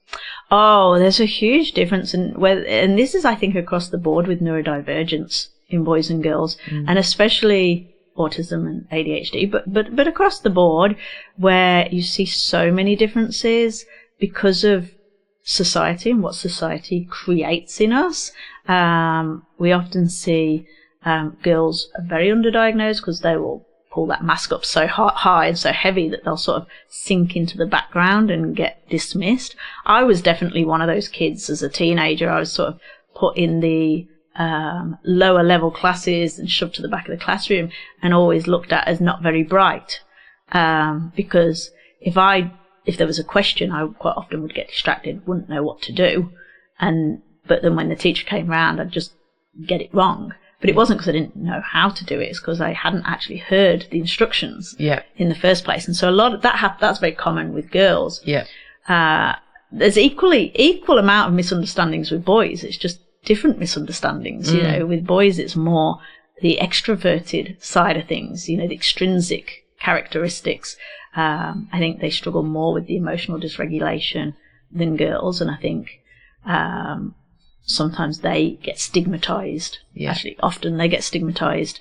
Oh, there's a huge difference, and this is, I think, across the board with neurodivergence in boys and girls, and especially autism and ADHD, but across the board, where you see so many differences because of society and what society creates in us. We often see girls are very underdiagnosed because they will pull that mask up so high and so heavy that they'll sort of sink into the background and get dismissed. I was definitely one of those kids as a teenager. I was sort of put in the lower level classes and shoved to the back of the classroom and always looked at as not very bright, because if there was a question, I quite often would get distracted, wouldn't know what to do, but then when the teacher came round, I'd just get it wrong. But it wasn't because I didn't know how to do it, it's because I hadn't actually heard the instructions in the first place. And so a lot of that's very common with girls. There's equal amount of misunderstandings with boys. It's just different misunderstandings. With boys it's more the extroverted side of things, the extrinsic characteristics. I think they struggle more with the emotional dysregulation than girls, and I think sometimes they get stigmatized. Actually, often they get stigmatized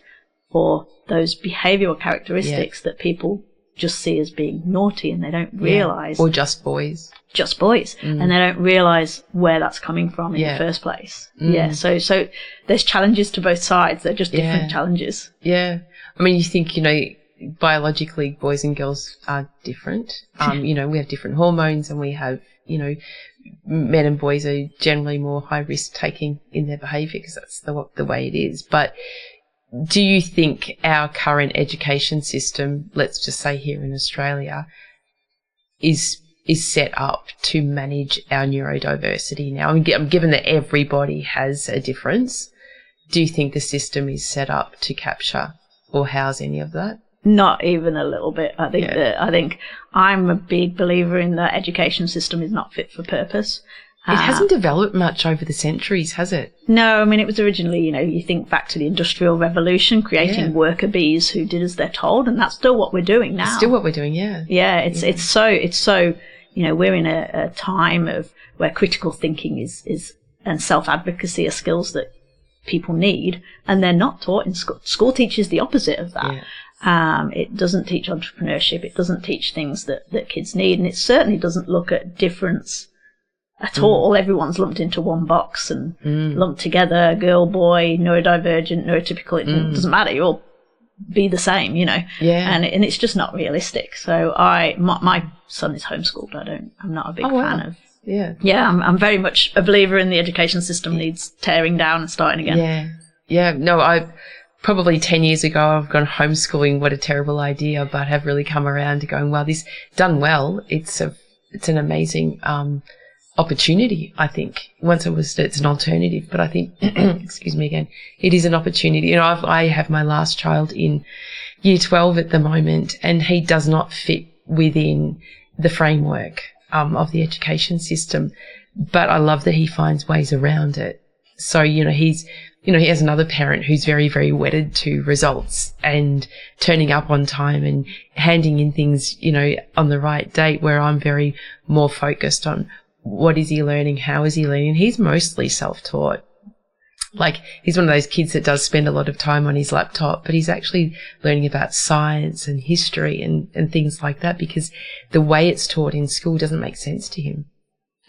for those behavioral characteristics that people just see as being naughty, and they don't realize, or just boys, and they don't realize where that's coming from in the first place. So there's challenges to both sides. They're just different challenges. I mean, you think, biologically boys and girls are different. We have different hormones, and we have, men and boys are generally more high risk taking in their behaviour because that's the way it is. But do you think our current education system, let's just say here in Australia, is set up to manage our neurodiversity now? I mean, given that everybody has a difference, do you think the system is set up to capture or house any of that? Not even a little bit. I think I'm a big believer in the education system is not fit for purpose. It hasn't developed much over the centuries, has it? No, I mean, it was originally, you think back to the Industrial Revolution, creating worker bees who did as they're told, and that's still what we're doing now. It's still what we're doing, yeah. Yeah, it's so, we're in a time of where critical thinking is and self-advocacy are skills that people need, and they're not taught in school. School teaches the opposite of that. Yeah. It doesn't teach entrepreneurship. It doesn't teach things that kids need, and it certainly doesn't look at difference at all. Everyone's lumped into one box and lumped together, girl, boy, neurodivergent, neurotypical. It doesn't matter. You'll all be the same, Yeah. And it's just not realistic. So my son is homeschooled. I'm not a big fan of. Yeah. Yeah, I'm very much a believer in the education system needs tearing down and starting again. Yeah. Yeah. No, I probably 10 years ago I've gone homeschooling. What a terrible idea, but have really come around to going, well, this done well. It's an amazing opportunity, I think. Once it's an alternative, but I think, excuse me again, it is an opportunity. I have my last child in year 12 at the moment, and he does not fit within the framework of the education system, but I love that he finds ways around it. So, he has another parent who's very, very wedded to results and turning up on time and handing in things, on the right date, where I'm very more focused on what is he learning? How is he learning? He's mostly self-taught. Like, he's one of those kids that does spend a lot of time on his laptop, but he's actually learning about science and history and things like that, because the way it's taught in school doesn't make sense to him.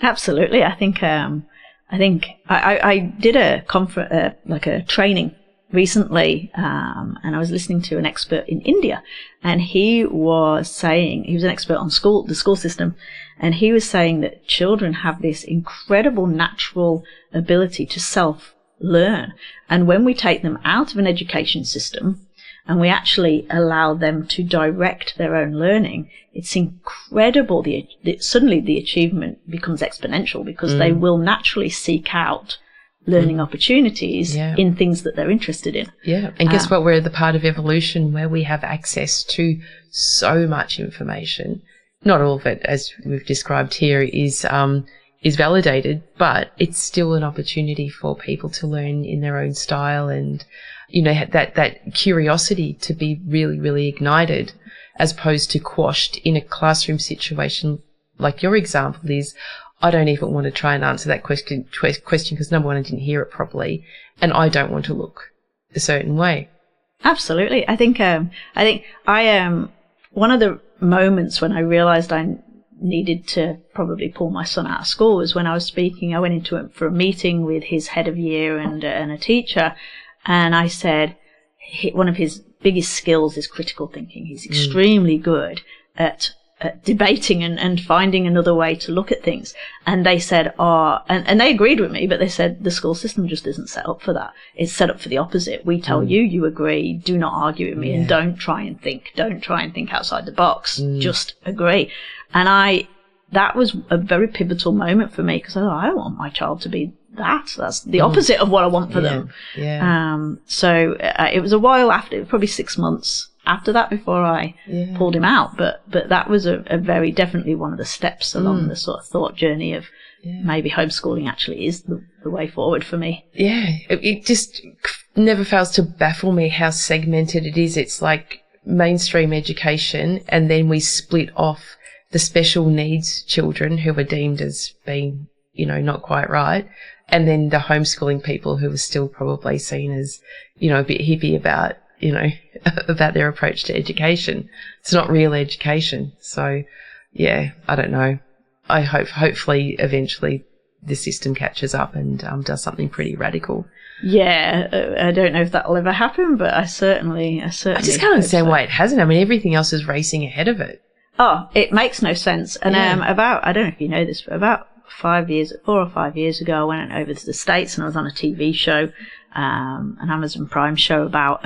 Absolutely. I think I did a conference, like a training recently, and I was listening to an expert in India, and he was saying, he was an expert on the school system, and he was saying that children have this incredible natural ability to self-learn. And when we take them out of an education system and we actually allow them to direct their own learning, it's incredible. Suddenly the achievement becomes exponential, because they will naturally seek out learning opportunities in things that they're interested in. Yeah. And guess what? We're the part of evolution where we have access to so much information. Not all of it, as we've described here, is validated, but it's still an opportunity for people to learn in their own style, and, that curiosity to be really, really ignited, as opposed to quashed in a classroom situation like your example is. I don't even want to try and answer that question because, number one, I didn't hear it properly, and I don't want to look a certain way. Absolutely. I think one of the moments when I realized I needed to probably pull my son out of school was when I was speaking. I went into it for a meeting with his head of year and a teacher, and I said one of his biggest skills is critical thinking. He's extremely good at debating and finding another way to look at things. And they said, and they agreed with me, but they said the school system just isn't set up for that. It's set up for the opposite. We tell you agree, do not argue with me, and don't try and think outside the box, just agree. And that was a very pivotal moment for me, because I thought, I don't want my child to be that. That's the opposite of what I want for them. Yeah. So it was a while after, probably 6 months after that before I pulled him out, but that was a very definitely one of the steps along the sort of thought journey of maybe homeschooling actually is the way forward for me. Yeah, it just never fails to baffle me how segmented it is. It's like mainstream education, and then we split off the special needs children who are deemed as being, not quite right, and then the homeschooling people who are still probably seen as, a bit hippie about, about their approach to education. It's not real education. So, I don't know. I hopefully eventually the system catches up and does something pretty radical. Yeah, I don't know if that'll ever happen, but I certainly I just can't understand why it hasn't. I mean, everything else is racing ahead of it. Oh, it makes no sense. And I don't know if you know this, but about 4 or 5 years ago, I went over to the States and I was on a TV show, an Amazon Prime show about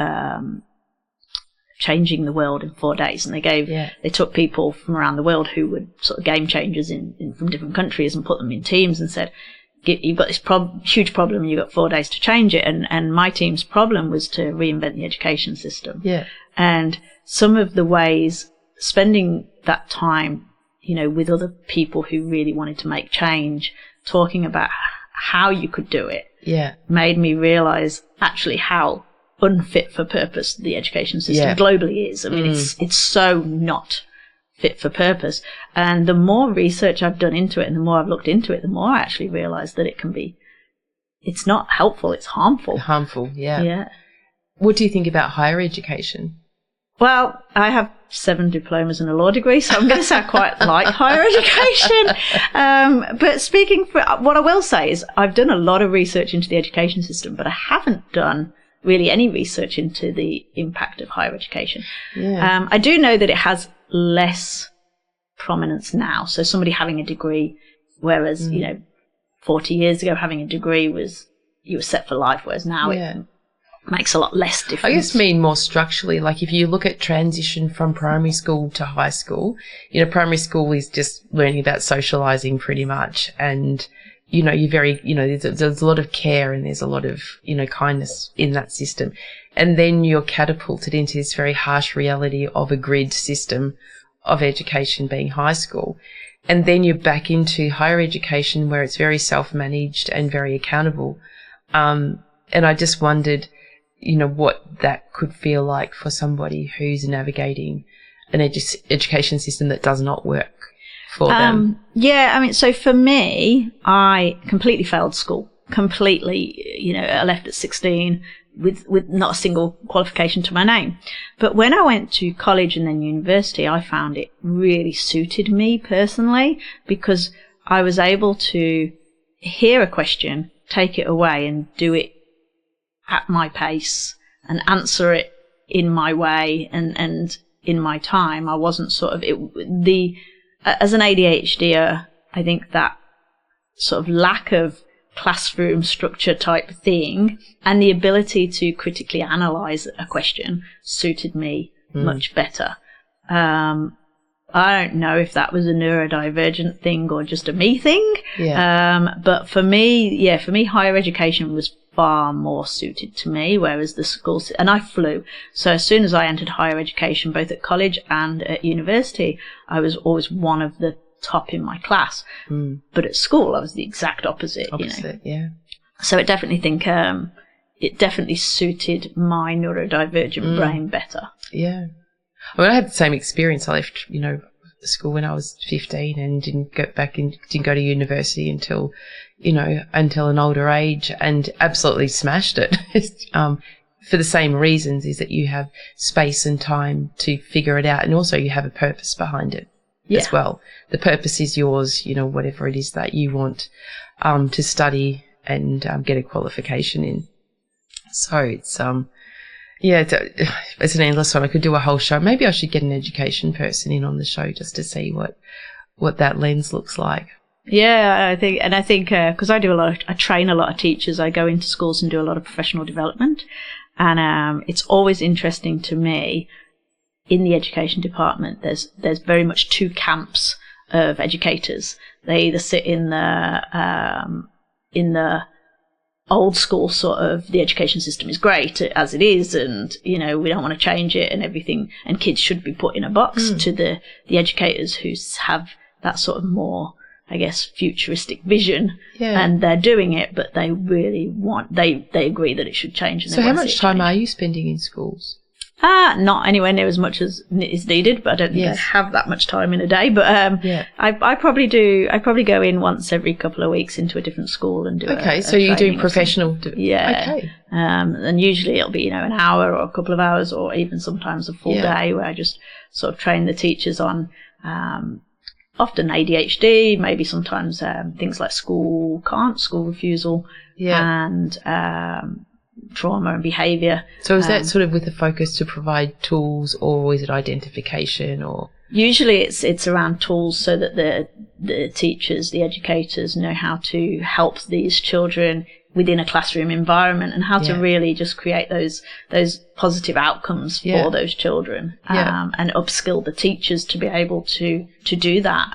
changing the world in 4 days. And they took people from around the world who were sort of game changers from different countries and put them in teams and said, you've got this huge problem, you've got 4 days to change it. And my team's problem was to reinvent the education system. Yeah. And some of the ways, spending that time, with other people who really wanted to make change, talking about how you could do it, made me realise actually how unfit for purpose the education system globally is. I mean, it's so not fit for purpose. And the more research I've done into it and the more I've looked into it, the more I actually realise that it's not helpful, it's harmful. Yeah. What do you think about higher education? Well, I have 7 diplomas and a law degree, so I'm going to say I quite like higher education. But speaking for what I will say is I've done a lot of research into the education system, but I haven't done really any research into the impact of higher education. I do know that it has less prominence now. So somebody having a degree, whereas, 40 years ago having a degree you were set for life, whereas now it makes a lot less difference. I guess more structurally, like if you look at transition from primary school to high school, primary school is just learning about socialising pretty much, and you're very, there's a lot of care and there's a lot of, kindness in that system. And then you're catapulted into this very harsh reality of a grid system of education being high school. And then you're back into higher education where it's very self-managed and very accountable. And I just wondered, what that could feel like for somebody who's navigating an education system that does not work for them. So for me, I completely failed school. Completely, I left at 16 with not a single qualification to my name. But when I went to college and then university, I found it really suited me personally because I was able to hear a question, take it away and do it at my pace and answer it in my way and in my time. I wasn't as an ADHDer, I think that sort of lack of classroom structure type thing and the ability to critically analyse a question suited me much better. I don't know if that was a neurodivergent thing or just a me thing. But for me, higher education was far more suited to me, whereas the school, and I flew. So as soon as I entered higher education, both at college and at university, I was always one of the top in my class. But at school, I was the exact opposite. So I definitely think it definitely suited my neurodivergent brain better. I mean, I had the same experience. I left, school when I was 15 and didn't go to university until an older age, and absolutely smashed it. For the same reasons, is that you have space and time to figure it out, and also you have a purpose behind it as well. The purpose is yours, whatever it is that you want to study and get a qualification in. So it's it's an endless one. I could do a whole show. Maybe I should get an education person in on the show just to see what that lens looks like. I think because I train a lot of teachers. I go into schools and do a lot of professional development, and it's always interesting to me. In the education department, there's very much 2 camps of educators. They either sit in the old school sort of the education system is great as it is, and we don't want to change it and everything, and kids should be put in a box, to the educators who have that sort of more, I guess, futuristic vision, and they're doing it, but they really they agree that it should change. And so how much time are you spending in schools? Not anywhere near as much as is needed, but I don't think I have that much time in a day. But I probably go in once every couple of weeks into a different school and do. Okay, so you do professional. Okay. And usually it'll be an hour or a couple of hours, or even sometimes a full day, where I just sort of train the teachers on often ADHD, maybe sometimes things like school refusal, and trauma and behaviour. So is that sort of with a focus to provide tools, or is it identification, or? Usually it's around tools, so that the teachers, the educators know how to help these children within a classroom environment, and how to really just create those positive outcomes for those children, and upskill the teachers to be able to do that.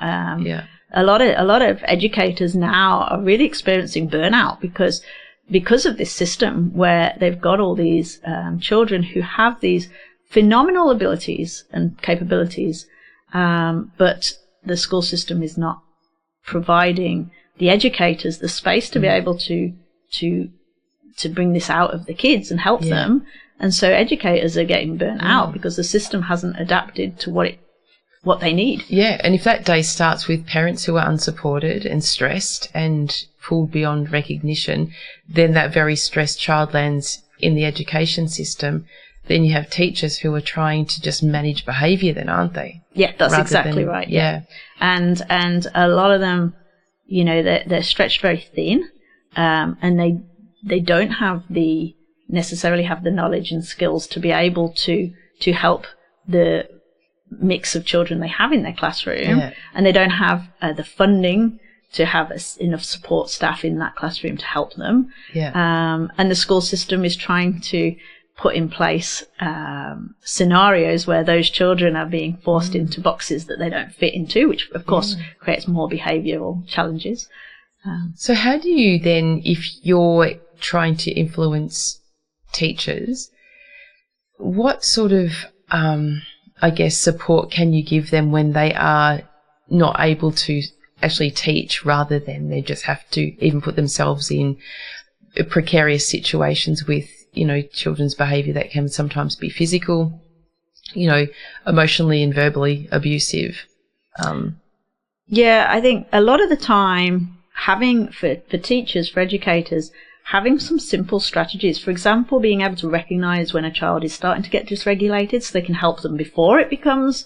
A lot of educators now are really experiencing burnout because of this system, where they've got all these children who have these phenomenal abilities and capabilities, but the school system is not providing the educators the space to be able to bring this out of the kids and help them. And so educators are getting burnt out because the system hasn't adapted to what they need. Yeah, and if that day starts with parents who are unsupported and stressed and pulled beyond recognition, then that very stressed child lands in the education system. Then you have teachers who are trying to just manage behaviour then, aren't they? Yeah, that's exactly right. Yeah. And a lot of them, you know, they're stretched very thin, and they don't necessarily have the knowledge and skills to be able to help the mix of children they have in their classroom, and they don't have the funding to have enough support staff in that classroom to help them. And the school system is trying to put in place scenarios where those children are being forced into boxes that they don't fit into, which of course creates more behavioural challenges. So how do you then, if you're trying to influence teachers, what sort of, I guess, support can you give them when they are not able to actually teach, rather than they just have to even put themselves in precarious situations with, you know, children's behaviour that can sometimes be physical, you know, emotionally and verbally abusive? Yeah, I think a lot of the time having, for teachers, for educators, having some simple strategies, for example, being able to recognise when a child is starting to get dysregulated so they can help them before it becomes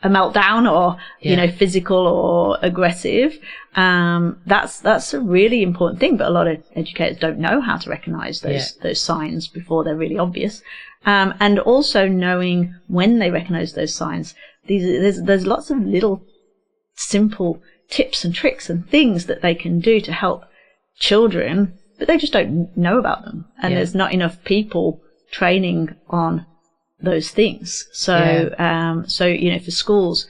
a meltdown or, you know, physical or aggressive. That's a really important thing, but a lot of educators don't know how to recognise those signs before they're really obvious. And also knowing when they recognise those signs. There's lots of little simple tips and tricks and things that they can do to help children, but they just don't know about them. And there's not enough people training on those things. So, so, you know, for schools,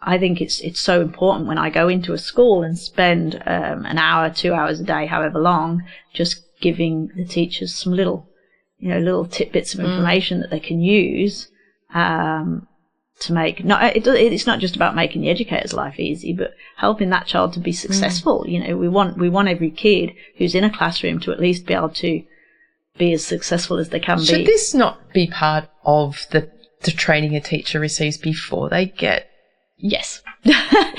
I think it's so important when I go into a school and spend an hour, 2 hours a day, however long, just giving the teachers some little tidbits of information that they can use to make. It's not just about making the educator's life easy, but helping that child to be successful. You know, we want every kid who's in a classroom to at least be able to be as successful as they can be. Should this not be part of the training a teacher receives before they get? Yes.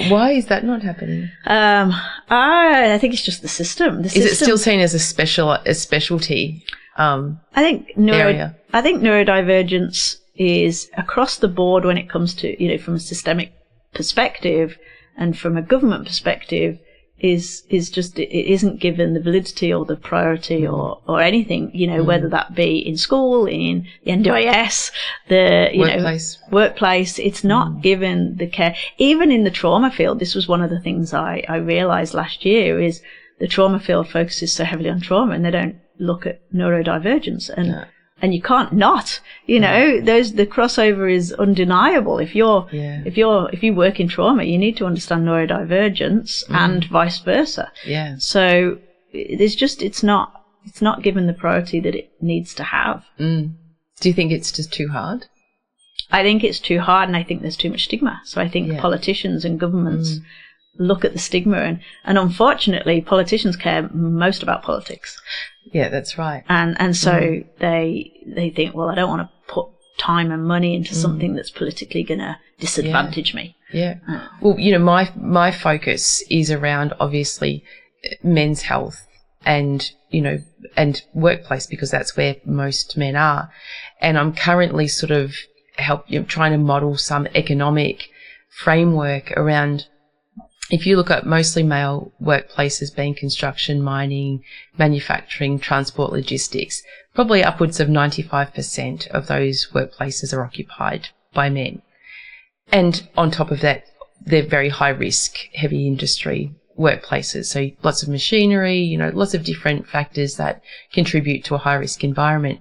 Why is that not happening? I think it's just the system. Is it still seen as a specialty? I think area. I think neurodivergence is across the board when it comes to, you know, from a systemic perspective and from a government perspective, is just, it isn't given the validity or the priority or anything, you know, whether that be in school, in the NDIS, workplace, it's not given the care. Even in the trauma field, this was one of the things I realised last year, is the trauma field focuses so heavily on trauma and they don't look at neurodivergence. And you can't not, you know, the crossover is undeniable. If you work in trauma, you need to understand neurodivergence and vice versa. Yeah. So it's not given the priority that it needs to have. Do you think it's just too hard? I think it's too hard, and I think there's too much stigma. So I think politicians and governments look at the stigma, and unfortunately politicians care most about politics. Yeah, that's right. And so they think, well, I don't want to put time and money into something that's politically going to disadvantage me. Yeah. Well, you know, my focus is around obviously men's health and, you know, and workplace, because that's where most men are. And I'm currently sort of trying to model some economic framework around, if you look at mostly male workplaces being construction, mining, manufacturing, transport, logistics, probably upwards of 95% of those workplaces are occupied by men. And on top of that, they're very high risk, heavy industry workplaces. So lots of machinery, you know, lots of different factors that contribute to a high risk environment.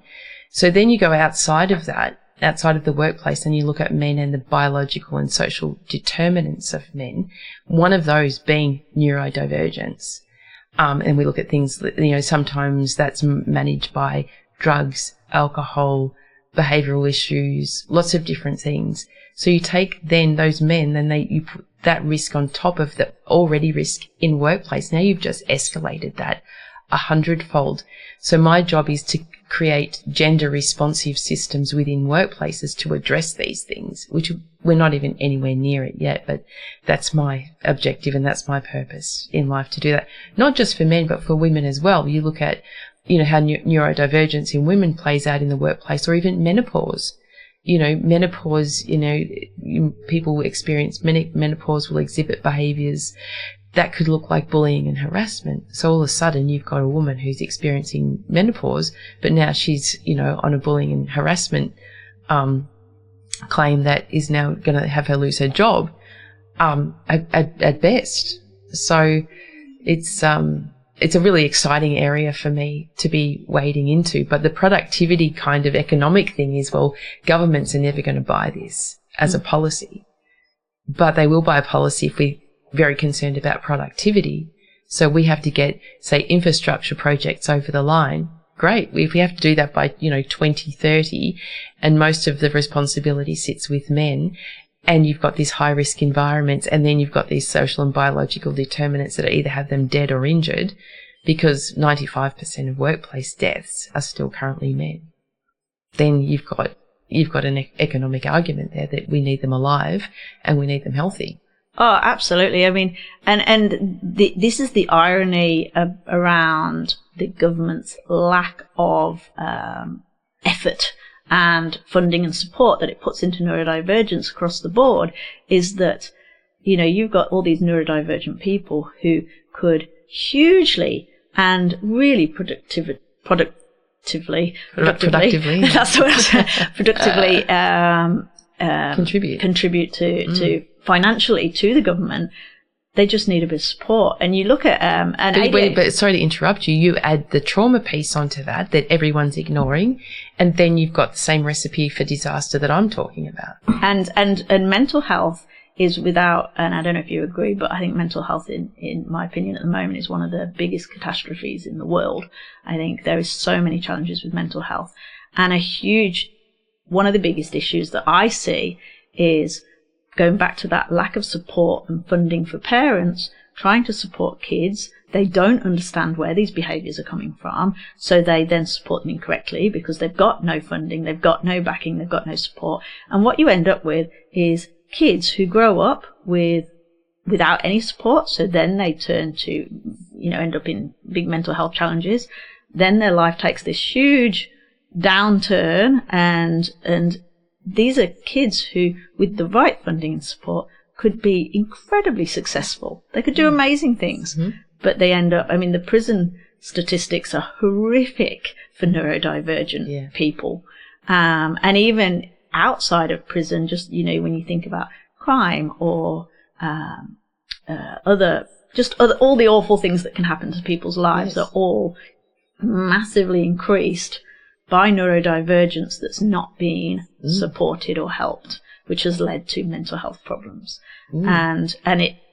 So then you go outside of that, outside of the workplace, and you look at men and the biological and social determinants of men, one of those being neurodivergence. And we look at things, you know, sometimes that's managed by drugs, alcohol, behavioural issues, lots of different things. So you take then those men, then you put that risk on top of the already risk in workplace. Now you've just escalated that 100-fold. So my job is to create gender responsive systems within workplaces to address these things, which we're not even anywhere near it yet, but that's my objective and that's my purpose in life, to do that. Not just for men, but for women as well. You look at, how neurodivergence in women plays out in the workplace, or even menopause. Menopause, people who experience menopause will exhibit behaviours that could look like bullying and harassment. So all of a sudden you've got a woman who's experiencing menopause, but now she's, on a bullying and harassment claim that is now going to have her lose her job at best. So it's a really exciting area for me to be wading into. But the productivity kind of economic thing is, well, governments are never going to buy this as a policy, but they will buy a policy if we're very concerned about productivity. So we have to get, say, infrastructure projects over the line. Great. If we have to do that by, 2030, and most of the responsibility sits with men, and you've got these high-risk environments, and then you've got these social and biological determinants that either have them dead or injured, because 95% of workplace deaths are still currently men, then you've got an economic argument there that we need them alive and we need them healthy. Oh, absolutely. I mean, this is the irony around the government's lack of effort and funding and support that it puts into neurodivergence across the board, is that, you've got all these neurodivergent people who could hugely and really productively that's what I said, productively contribute to financially to the government. They just need a bit of support. And you look at but sorry to interrupt you, you add the trauma piece onto that everyone's ignoring, and then you've got the same recipe for disaster that I'm talking about. And mental health is without, and I don't know if you agree, but I think mental health, in my opinion at the moment, is one of the biggest catastrophes in the world. I think there is so many challenges with mental health, and one of the biggest issues that I see is going back to that lack of support and funding for parents trying to support kids. They don't understand where these behaviours are coming from, so they then support them incorrectly because they've got no funding, they've got no backing, they've got no support. And what you end up with is kids who grow up without any support, so then they turn to, end up in big mental health challenges. Then their life takes this huge downturn, and these are kids who, with the right funding and support, could be incredibly successful. They could do amazing things, but they end up, the prison statistics are horrific for neurodivergent people. And even outside of prison, just, when you think about crime or all the awful things that can happen to people's lives are all massively increased by neurodivergence that's not being supported or helped, which has led to mental health problems. And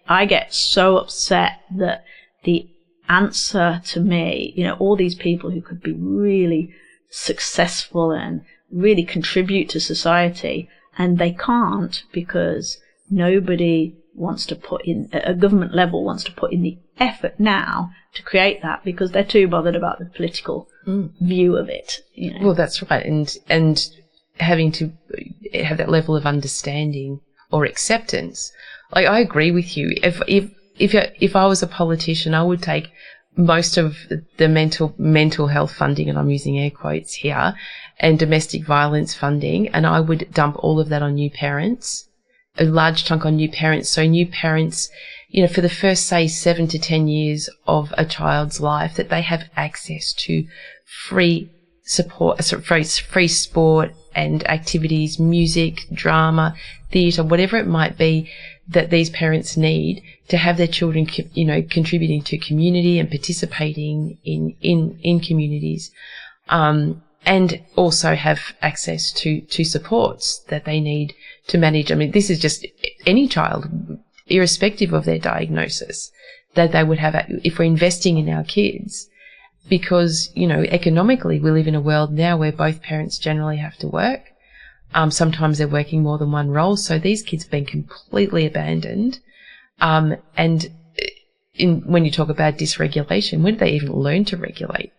I get so upset that the answer to me, all these people who could be really successful and really contribute to society, and they can't because nobody wants to put in, at a government level, wants to put in the effort now to create that because they're too bothered about the political view of it. Well, that's right. And having to have that level of understanding or acceptance. Like, I agree with you. If I was a politician, I would take most of the mental health funding, and I'm using air quotes here, and domestic violence funding, and I would dump all of that on new parents, a large chunk on new parents. So new parents, for the first, say, 7 to 10 years of a child's life, that they have access to free support, free sport and activities, music, drama, theatre, whatever it might be that these parents need to have their children, contributing to community and participating in communities, and also have access to supports that they need to manage. This is just any child, irrespective of their diagnosis, that they would have, if we're investing in our kids, because, you know, economically we live in a world now where both parents generally have to work. Sometimes they're working more than one role. So these kids have been completely abandoned. And when you talk about dysregulation, when do they even learn to regulate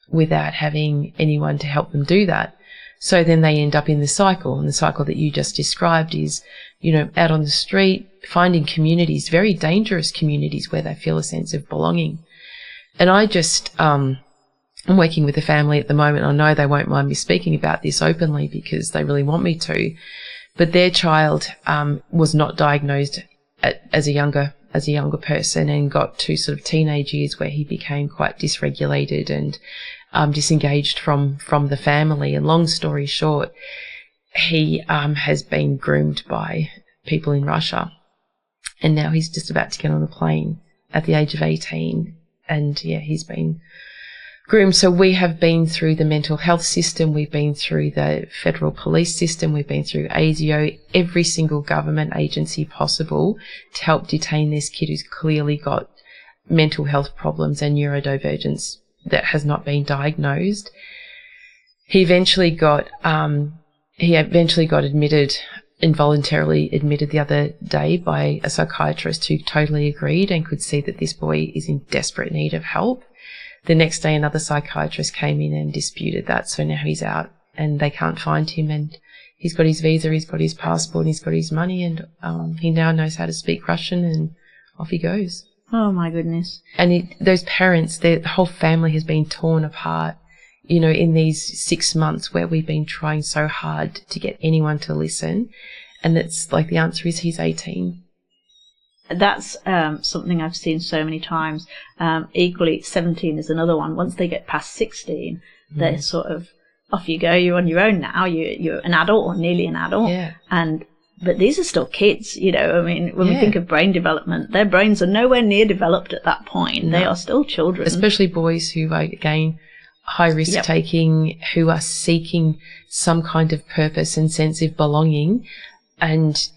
without having anyone to help them do that? So then they end up in the cycle, and the cycle that you just described is, you know, out on the street, finding communities, very dangerous communities where they feel a sense of belonging. And I just, I'm working with a family at the moment. I know they won't mind me speaking about this openly because they really want me to, but their child was not diagnosed as a younger person, and got to sort of teenage years where he became quite dysregulated and disengaged from the family. And long story short, he has been groomed by people in Russia, and now he's just about to get on a plane at the age of 18. And yeah, he's been groomed. So we have been through the mental health system, we've been through the federal police system, we've been through ASIO, every single government agency possible to help detain this kid who's clearly got mental health problems and neurodivergence that has not been diagnosed. He eventually got involuntarily admitted the other day by a psychiatrist who totally agreed and could see that this boy is in desperate need of help. The next day, another psychiatrist came in and disputed that. So now he's out and they can't find him, and he's got his visa, he's got his passport, and he's got his money, and he now knows how to speak Russian, and off he goes. Oh, my goodness. And those parents, the whole family has been torn apart, you know, in these 6 months where we've been trying so hard to get anyone to listen. And it's like the answer is he's 18. That's something I've seen so many times. Equally, 17 is another one. Once they get past 16, they're sort of, off you go, you're on your own now. You're an adult or nearly an adult. Yeah. But these are still kids, you know. I mean, when we think of brain development, their brains are nowhere near developed at that point. No. They are still children. Especially boys who are, again, high risk taking, who are seeking some kind of purpose and sense of belonging, and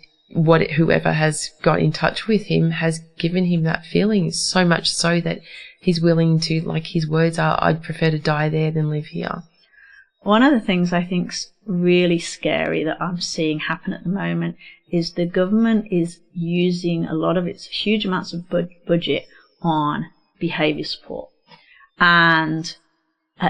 whoever has got in touch with him has given him that feeling, so much so that he's willing to, like, his words are, I'd prefer to die there than live here. One of the things I think's really scary that I'm seeing happen at the moment is the government is using a lot of its huge amounts of budget on behaviour support, and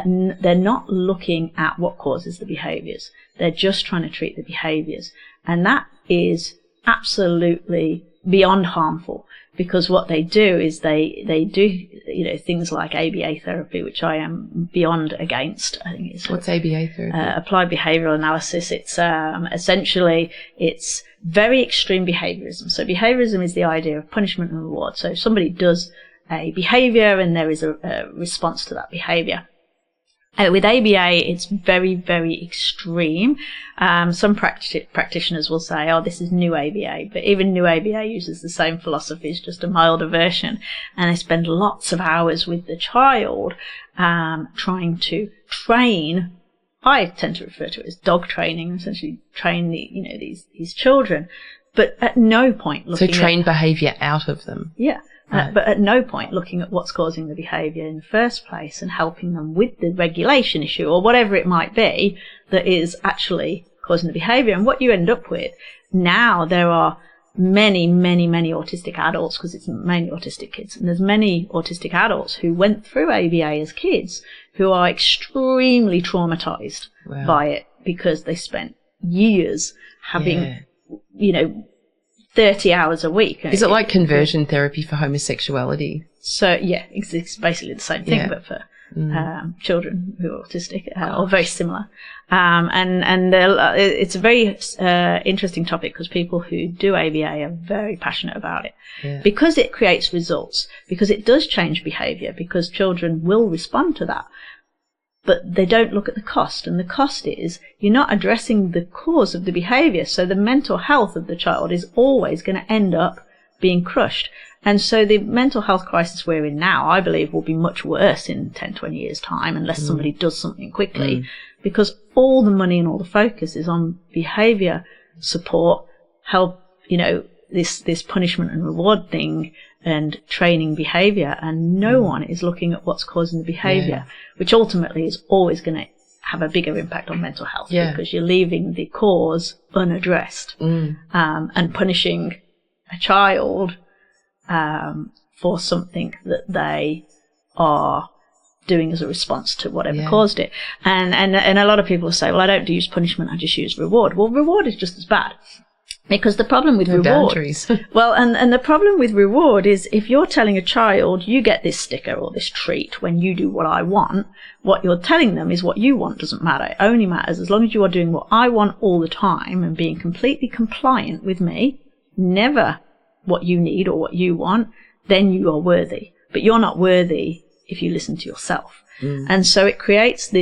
they're not looking at what causes the behaviours. They're just trying to treat the behaviours, and that is absolutely beyond harmful, because what they do is they do, you know, things like ABA therapy, which I am beyond against. I think it's what's ABA therapy? Applied behavioural analysis. It's essentially it's very extreme behaviourism. So behaviourism is the idea of punishment and reward. So if somebody does a behaviour and there is a response to that behaviour. With ABA, it's very, very extreme. Some practitioners will say, oh, this is new ABA, but even new ABA uses the same philosophies, just a milder version. And they spend lots of hours with the child trying to train. I tend to refer to it as dog training, essentially train these children, but at no point looking at train behaviour out of them. Yeah. But at no point looking at what's causing the behaviour in the first place and helping them with the regulation issue or whatever it might be that is actually causing the behaviour. And what you end up with now, there are many, many, many autistic adults, because it's mainly autistic kids, and there's many autistic adults who went through ABA as kids who are extremely traumatised by it, because they spent years having, 30 hours a week. Is it like conversion therapy for homosexuality? So, yeah, it's basically the same thing, but for children who are autistic, or very similar. And it's a very interesting topic, because people who do ABA are very passionate about it, because it creates results, because it does change behaviour, because children will respond to that. But they don't look at the cost, and the cost is you're not addressing the cause of the behaviour, so the mental health of the child is always going to end up being crushed. And so the mental health crisis we're in now, I believe, will be much worse in 10, 20 years' time, unless somebody does something quickly, because all the money and all the focus is on behaviour support, help, this punishment and reward thing and training behaviour, and no one is looking at what's causing the behaviour, which ultimately is always going to have a bigger impact on mental health because you're leaving the cause unaddressed, and punishing a child for something that they are doing as a response to whatever caused it. And a lot of people say, well, I don't use punishment, I just use reward. Well, reward is just as bad. Because the problem with reward, boundaries. Well, and the problem with reward is if you're telling a child, you get this sticker or this treat when you do what I want, what you're telling them is what you want doesn't matter. It only matters as long as you are doing what I want all the time and being completely compliant with me, never what you need or what you want, then you are worthy. But you're not worthy if you listen to yourself. And so it creates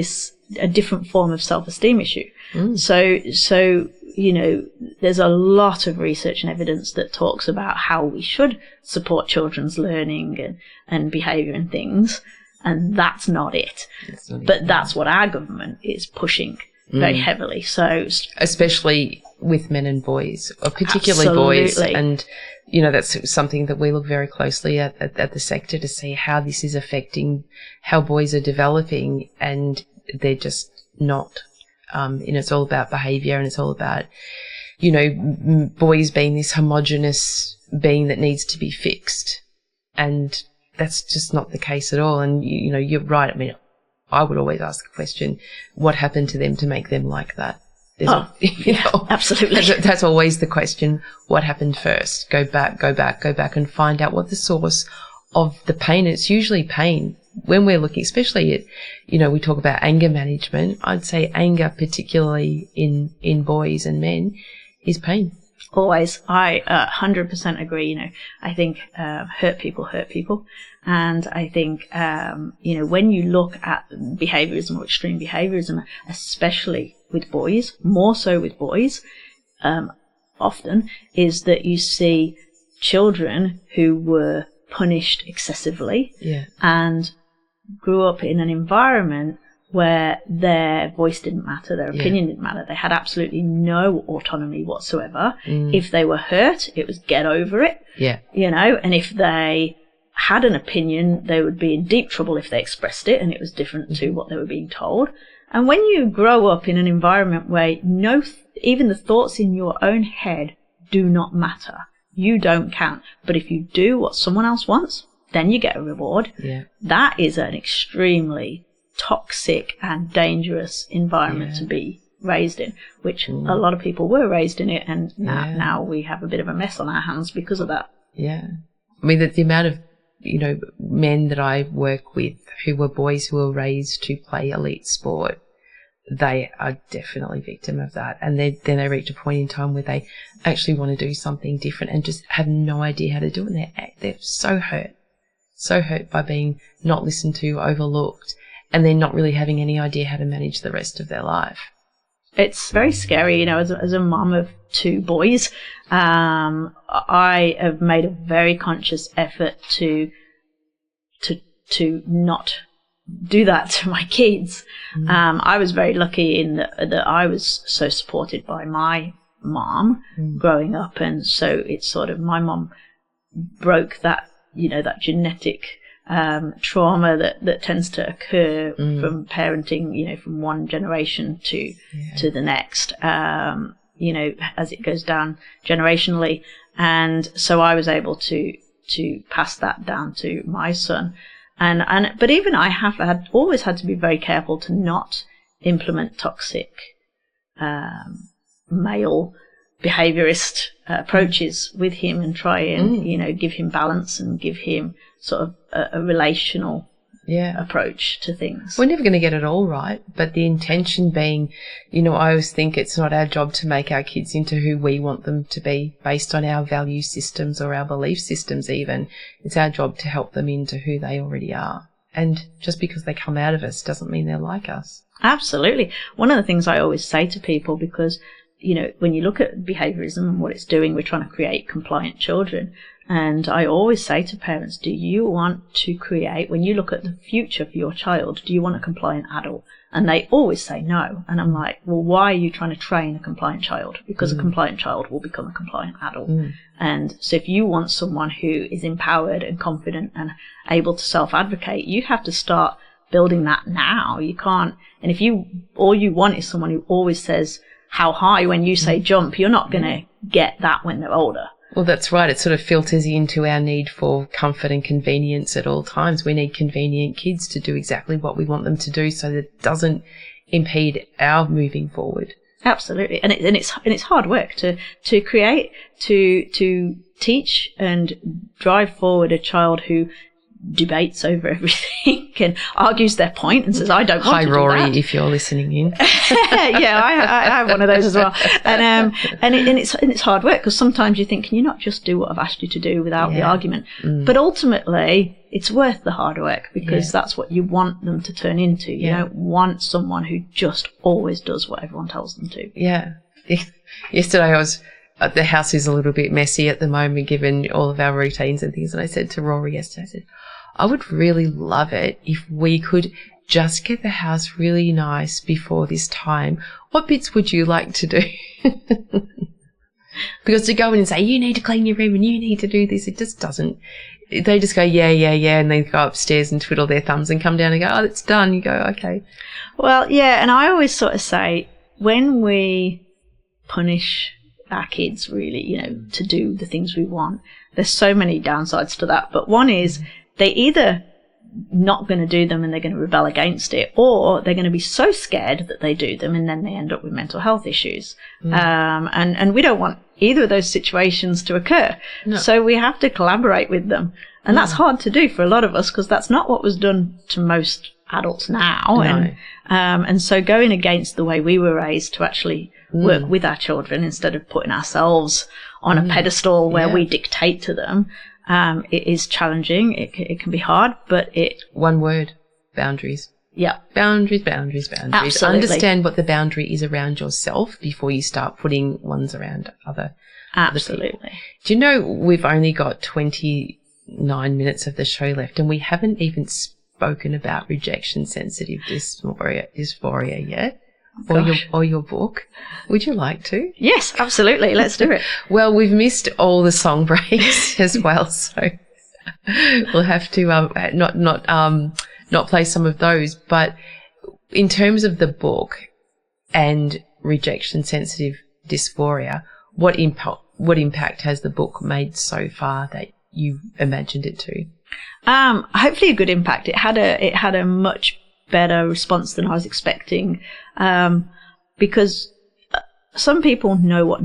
a different form of self-esteem issue. So, you know, there's a lot of research and evidence that talks about how we should support children's learning and behaviour and things, and that's not it. That's what our government is pushing very heavily. So, especially with men and boys, or particularly boys, and you know that's something that we look very closely at the sector to see how this is affecting how boys are developing, and they're just not. And it's all about behaviour, and it's all about, you know, boys being this homogenous being that needs to be fixed. And that's just not the case at all. And, you know, you're right. I mean, I would always ask the question, what happened to them to make them like that? Absolutely. That's always the question. What happened first? Go back and find out what the source of the pain. It's usually pain. When we're looking, especially at, you know, we talk about anger management, I'd say anger, particularly in boys and men, is pain. Always. I 100% agree. You know, I think hurt people. And I think, you know, when you look at behaviourism or extreme behaviourism, especially with boys, more so with boys, often, is that you see children who were punished excessively and grew up in an environment where their voice didn't matter, their opinion didn't matter. They had absolutely no autonomy whatsoever. If they were hurt, it was get over it. You know, and if they had an opinion, they would be in deep trouble if they expressed it, and it was different to what they were being told. And when you grow up in an environment where even the thoughts in your own head do not matter, you don't count. But if you do what someone else wants, then you get a reward. That is an extremely toxic and dangerous environment to be raised in, which a lot of people were raised in it, and now we have a bit of a mess on our hands because of that. I mean, the amount of, you know, men that I work with who were boys who were raised to play elite sport, they are definitely victim of that. And then they reach a point in time where they actually want to do something different and just have no idea how to do it. And they're so hurt by being not listened to, overlooked, and then not really having any idea how to manage the rest of their life. It's very scary, you know, as a mum of two boys. I have made a very conscious effort to not do that to my kids. I was very lucky in that I was so supported by my mom growing up, and so it's sort of my mom broke that, you know, that genetic trauma that tends to occur from parenting, you know, from one generation to the next, you know, as it goes down generationally. And so I was able to pass that down to my son. But even I have always had to be very careful to not implement toxic male behaviourist approaches with him, and try and you know, give him balance and give him sort of a relational approach to things. We're never going to get it all right, but the intention being, you know, I always think it's not our job to make our kids into who we want them to be based on our value systems or our belief systems even. It's our job to help them into who they already are. And just because they come out of us doesn't mean they're like us. Absolutely. One of the things I always say to people, because, when you look at behaviorism and what it's doing, we're trying to create compliant children. And I always say to parents, do you want to create, when you look at the future for your child, do you want a compliant adult? And they always say no. And I'm like, well, why are you trying to train a compliant child? Because a compliant child will become a compliant adult. And so if you want someone who is empowered and confident and able to self-advocate, you have to start building that now. You can't, and if all you want is someone who always says how high when you say jump, you're not going to get that when they're older. Well, that's right. It sort of filters into our need for comfort and convenience at all times. We need convenient kids to do exactly what we want them to do so that it doesn't impede our moving forward. Absolutely. And it's hard work to create, to teach and drive forward a child who debates over everything and argues their point and says, I don't want to do that. Hi, Rory, if you're listening in. Yeah, I have one of those as well. And it's hard work, because sometimes you think, can you not just do what I've asked you to do without the argument? But ultimately, it's worth the hard work, because that's what you want them to turn into. You don't want someone who just always does what everyone tells them to. Yeah. Yesterday the house is a little bit messy at the moment, given all of our routines and things. And I said to Rory yesterday, I said, I would really love it if we could just get the house really nice before this time. What bits would you like to do? Because to go in and say, you need to clean your room and you need to do this, it just doesn't. They just go, yeah, and they go upstairs and twiddle their thumbs and come down and go, oh, it's done. You go, okay. Well, yeah, and I always sort of say, when we punish our kids, really, to do the things we want, there's so many downsides to that. But one is, they're either not going to do them and they're going to rebel against it, or they're going to be so scared that they do them and then they end up with mental health issues. And we don't want either of those situations to occur. No. So we have to collaborate with them. And that's hard to do for a lot of us, because that's not what was done to most adults now. No. And so going against the way we were raised to actually work with our children instead of putting ourselves on a pedestal where we dictate to them, it is challenging. It can be hard, but one word, boundaries. Yeah. Boundaries. Absolutely. Understand what the boundary is around yourself before you start putting ones around other Absolutely. people. Do you know we've only got 29 minutes of the show left, and we haven't even spoken about rejection sensitive dysphoria yet? Or your book. Would you like to? Yes, absolutely. Let's do it. Well, we've missed all the song breaks as well, so we'll have to not play some of those. But in terms of the book and rejection sensitive dysphoria, what impact has the book made so far that you imagined it to? Hopefully a good impact. It had a much better response than I was expecting, because some people know what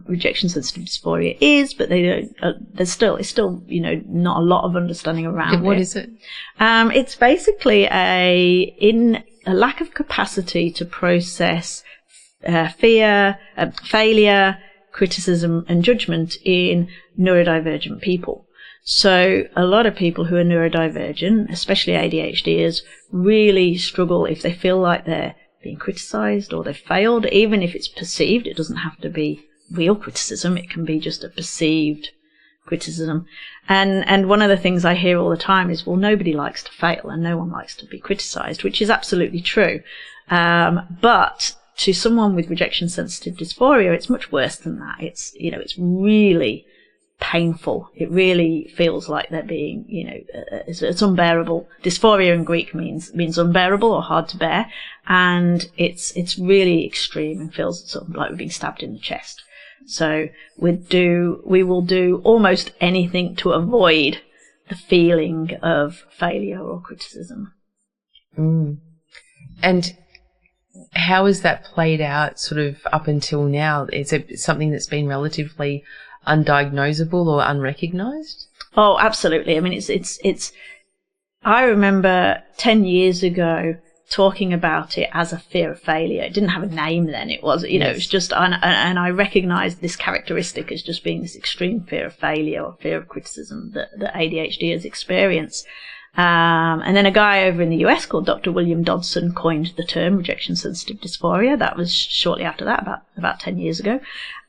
rejection sensitive dysphoria is, but they don't. It's still not a lot of understanding around it. What is it? It's basically a lack of capacity to process fear, failure, criticism, and judgment in neurodivergent people. So a lot of people who are neurodivergent, especially ADHDers, really struggle if they feel like they're being criticised or they've failed. Even if it's perceived, it doesn't have to be real criticism. It can be just a perceived criticism. And one of the things I hear all the time is, well, nobody likes to fail and no one likes to be criticised, which is absolutely true. But to someone with rejection sensitive dysphoria, it's much worse than that. It's really painful. It really feels like they're being, it's unbearable. Dysphoria in Greek means unbearable or hard to bear, and it's really extreme and feels sort of like we're being stabbed in the chest. So we will do almost anything to avoid the feeling of failure or criticism. And how has that played out sort of up until now? Is it something that's been relatively undiagnosable or unrecognised? Oh, absolutely. I mean, it's. I remember 10 years ago talking about it as a fear of failure. It didn't have a name then. It was, it was just, and I recognised this characteristic as just being this extreme fear of failure or fear of criticism that ADHDers experience. And then a guy over in the US called Dr. William Dodson coined the term rejection sensitive dysphoria. That was shortly after that, about 10 years ago.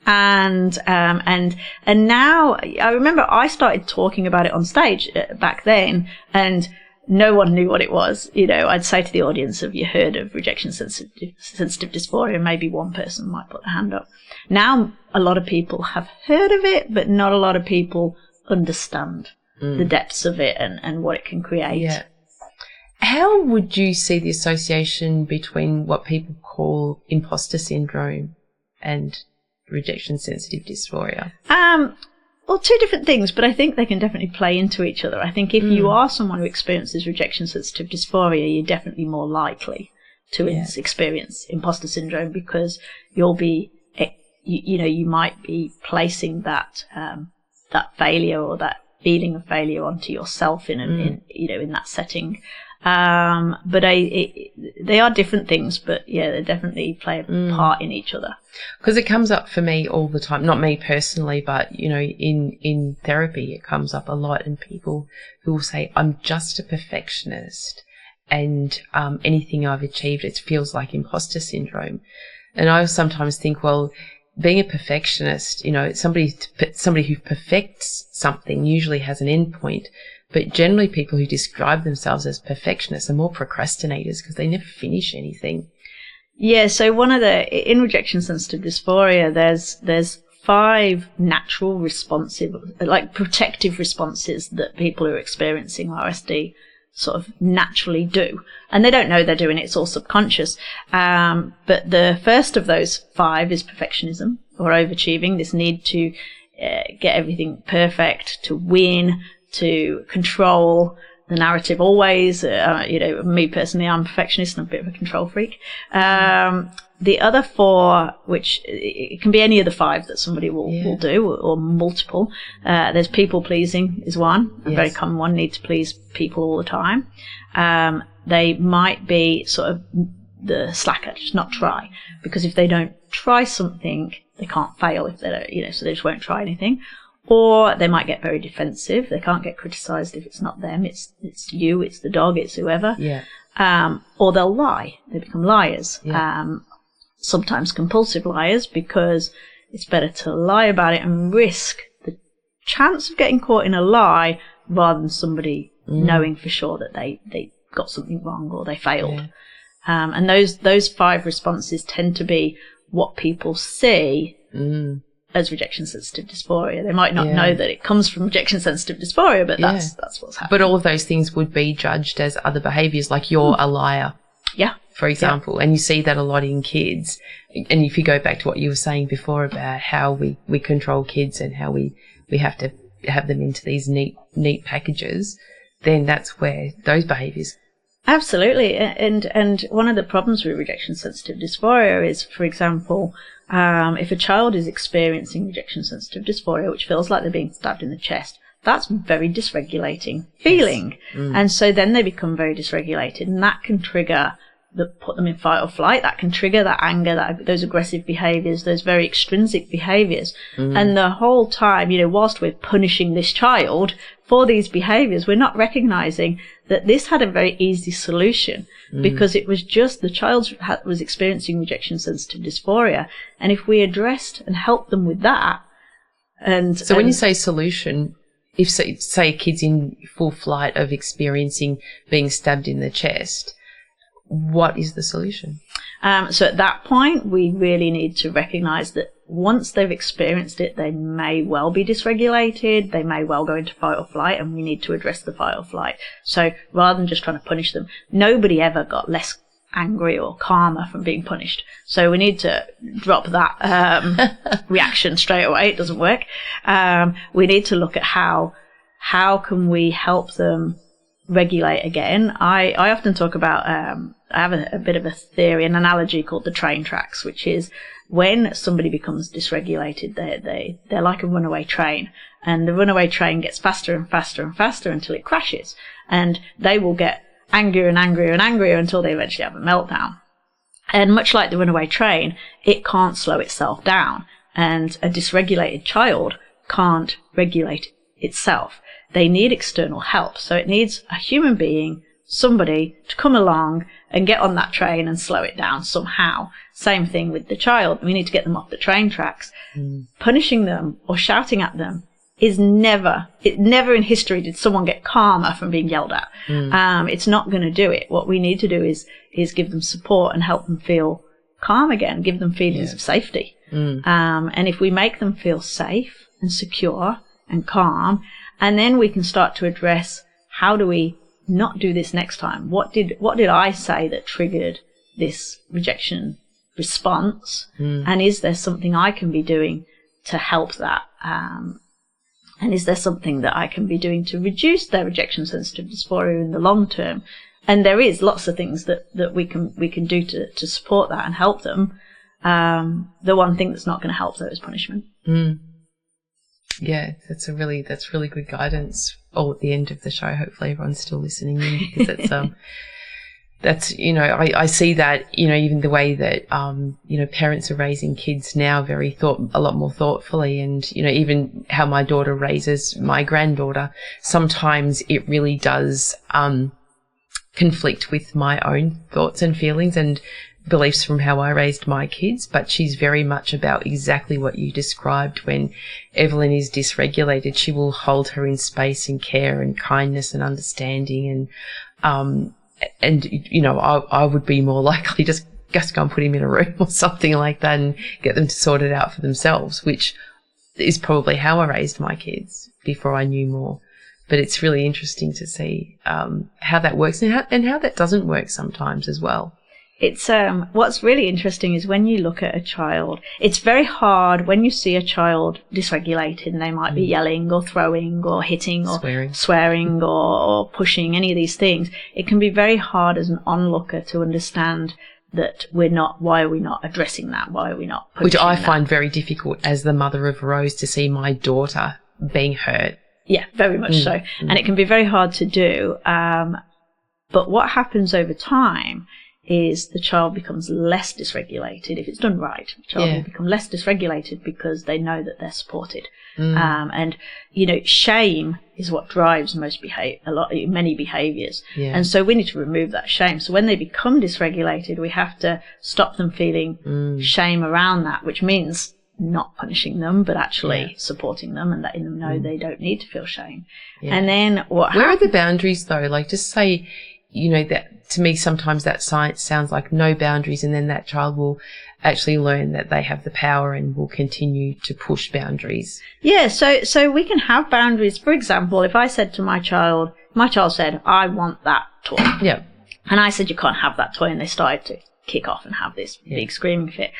And now I remember I started talking about it on stage back then, and no one knew what it was. I'd say to the audience, have you heard of rejection sensitive dysphoria? Maybe one person might put their hand up. Now a lot of people have heard of it, but not a lot of people understand the depths of it and what it can create. Yeah. How would you see the association between what people call imposter syndrome and rejection sensitive dysphoria? Well, two different things, but I think they can definitely play into each other. I think if you are someone who experiences rejection sensitive dysphoria, you're definitely more likely to experience imposter syndrome, because you'll be, you might be placing that failure or that feeling of failure onto yourself in that setting. But they are different things, but they definitely play a part in each other. Because it comes up for me all the time, not me personally, but, in therapy, it comes up a lot, and people who will say, I'm just a perfectionist, and anything I've achieved, it feels like imposter syndrome. And I sometimes think, well, being a perfectionist, somebody who perfects something usually has an end point. But generally people who describe themselves as perfectionists are more procrastinators because they never finish anything. Yeah, so in rejection sensitive dysphoria, there's 5 natural responsive, like protective responses that people who are experiencing RSD sort of naturally do. And they don't know they're doing it, it's all subconscious. But the first of those 5 is perfectionism or overachieving, this need to get everything perfect, to win, to control the narrative always. Me personally, I'm a perfectionist and I'm a bit of a control freak. The other 4, which it can be any of the 5 that somebody will do, or multiple. There's people pleasing is one, a very common one, need to please people all the time. They might be sort of the slacker, just not try, because if they don't try something, they can't fail if they don't, so they just won't try anything. Or they might get very defensive. They can't get criticised if it's not them. It's you, it's the dog, it's whoever. Yeah. Or they'll lie. They become liars. Yeah. Sometimes compulsive liars, because it's better to lie about it and risk the chance of getting caught in a lie rather than somebody knowing for sure that they got something wrong or they failed. Yeah. And those 5 responses tend to be what people see as rejection sensitive dysphoria. They might not know that it comes from rejection sensitive dysphoria, but that's what's happening. But all of those things would be judged as other behaviours, like you're a liar. Yeah. For example, and you see that a lot in kids. And if you go back to what you were saying before about how we control kids and how we have to have them into these neat packages, then that's where those behaviours. Absolutely. And one of the problems with rejection sensitive dysphoria is, for example, if a child is experiencing rejection sensitive dysphoria, which feels like they're being stabbed in the chest, that's very dysregulating feeling. Yes. And so then they become very dysregulated, and that can trigger put them in fight or flight. That can trigger that anger, those aggressive behaviours, those very extrinsic behaviours. And the whole time, whilst we're punishing this child for these behaviours, we're not recognising that this had a very easy solution, because it was just the child was experiencing rejection sensitive dysphoria. And if we addressed and helped them with that. So when you say solution, if say a kid's in full flight of experiencing being stabbed in the chest, what is the solution? So at that point, we really need to recognise that once they've experienced it, they may well be dysregulated, they may well go into fight or flight, and we need to address the fight or flight. So rather than just trying to punish them, nobody ever got less angry or calmer from being punished. So we need to drop that reaction straight away. It doesn't work. We need to look at how can we help them regulate again. I often talk about, I have a bit of a theory, an analogy called the train tracks, which is when somebody becomes dysregulated, they're like a runaway train, and the runaway train gets faster and faster and faster until it crashes, and they will get angrier and angrier and angrier until they eventually have a meltdown. And much like the runaway train, it can't slow itself down, and a dysregulated child can't regulate itself. They need external help. So it needs a human being, somebody to come along and get on that train and slow it down somehow. Same thing with the child. We need to get them off the train tracks. Punishing them or shouting at them is never in history did someone get calmer from being yelled at. It's not going to do it. What we need to do is give them support and help them feel calm again, give them feelings of safety. And if we make them feel safe and secure and calm, and then we can start to address, how do we not do this next time? What did I say that triggered this rejection response? And is there something I can be doing to help that? And is there something that I can be doing to reduce their rejection sensitive dysphoria in the long term? And there is lots of things that we can do to support that and help them. The one thing that's not going to help though is punishment. Yeah, that's really good guidance. All at the end of the show, hopefully everyone's still listening in, because that's I see that, even the way that parents are raising kids now a lot more thoughtfully, and even how my daughter raises my granddaughter, sometimes it really does conflict with my own thoughts and feelings and beliefs from how I raised my kids, but she's very much about exactly what you described. When Evelyn is dysregulated, she will hold her in space and care and kindness and understanding, and I would be more likely just go and put him in a room or something like that and get them to sort it out for themselves, which is probably how I raised my kids before I knew more. But it's really interesting to see how that works and how that doesn't work sometimes as well. It's what's really interesting is when you look at a child, it's very hard when you see a child dysregulated and they might be yelling or throwing or hitting or swearing or pushing, any of these things. It can be very hard as an onlooker to understand that why are we not addressing that? Why are we not pushing Which I that? find very difficult as the mother of Rose to see my daughter being hurt. Yeah, very much so. And it can be very hard to do. But what happens over time is the child becomes less dysregulated. If it's done right, the child will become less dysregulated because they know that they're supported. And shame is what drives many behaviours. And so we need to remove that shame. So when they become dysregulated, we have to stop them feeling shame around that, which means not punishing them, but actually supporting them and letting them know they don't need to feel shame. And then where are the boundaries though? Like, just say, that to me sometimes that science sounds like no boundaries, and then that child will actually learn that they have the power and will continue to push boundaries. Yeah, so we can have boundaries. For example, if I said to my child said, I want that toy. Yeah. And I said, you can't have that toy, and they started to kick off and have this big screaming fit.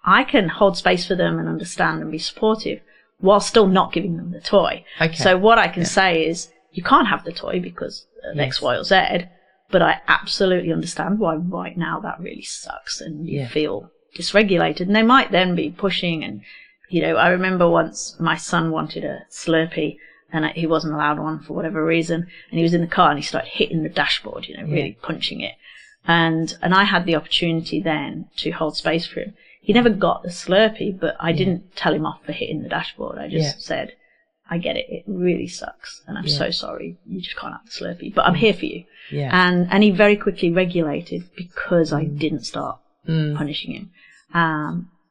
I can hold space for them and understand and be supportive while still not giving them the toy. Okay. So what I can say is, you can't have the toy because of X, Y, or Z, but I absolutely understand why right now that really sucks and you feel dysregulated. And they might then be pushing. And, I remember once my son wanted a Slurpee and he wasn't allowed one for whatever reason. And he was in the car and he started hitting the dashboard, really punching it. And I had the opportunity then to hold space for him. He never got the Slurpee, but I didn't tell him off for hitting the dashboard. I just said, I get it. It really sucks. And I'm so sorry. You just can't have the Slurpee, but I'm here for you. Yeah. And he very quickly regulated because I didn't start punishing him.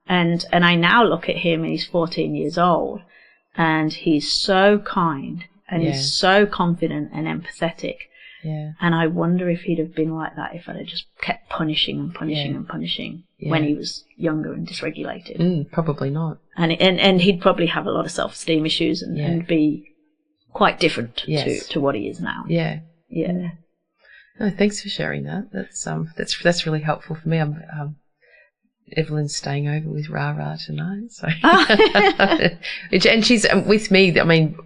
And I now look at him and he's 14 years old and he's so kind and he's so confident and empathetic. Yeah. And I wonder if he'd have been like that if I'd have just kept punishing and punishing and punishing when he was younger and dysregulated. Probably not. And he'd probably have a lot of self-esteem issues and be quite different to what he is now. Yeah. Yeah. No, thanks for sharing that. That's really helpful for me. Evelyn's staying over with Rae tonight, so and she's with me. I mean,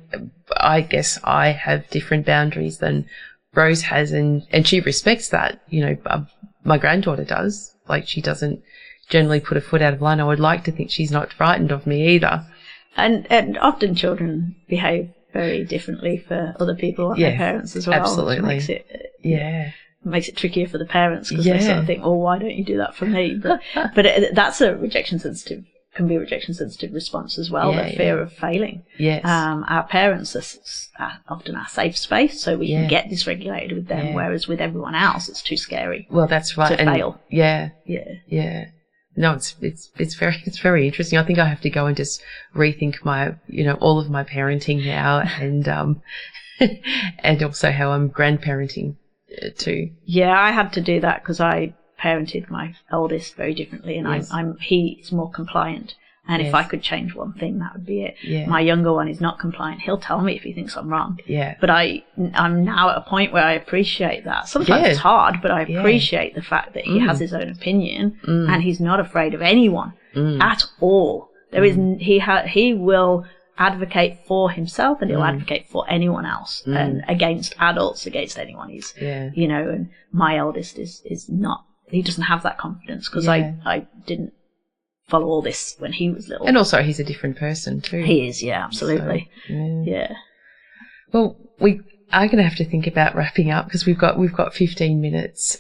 I guess I have different boundaries than Rose has, and she respects that. My granddaughter does. Like, she doesn't generally put a foot out of line. I would like to think she's not frightened of me either. And often children behave very differently for other people and their parents as well. Absolutely. Which makes it trickier for the parents because they sort of think, why don't you do that for me? But that's a rejection sensitive can be a rejection-sensitive response as well, the fear of failing. Yes. Our parents are often our safe space, so we can get dysregulated with them, whereas with everyone else, it's too scary. Well, that's right. To fail. Yeah. No, it's very interesting. I think I have to go and just rethink my, all of my parenting now, and and also how I'm grandparenting too. Yeah, I had to do that because I parented my oldest very differently, and he's more compliant. And if I could change one thing, that would be it. Yeah. My younger one is not compliant. He'll tell me if he thinks I'm wrong. Yeah. But I'm now at a point where I appreciate that. Sometimes it's hard, but I appreciate the fact that he has his own opinion and he's not afraid of anyone at all. There is he will advocate for himself, and he'll advocate for anyone else, and against adults, against anyone. He's and my eldest is not. He doesn't have that confidence because I didn't follow all this when he was little. And also he's a different person too. He is, absolutely. So, Well, we are going to have to think about wrapping up because we've got 15 minutes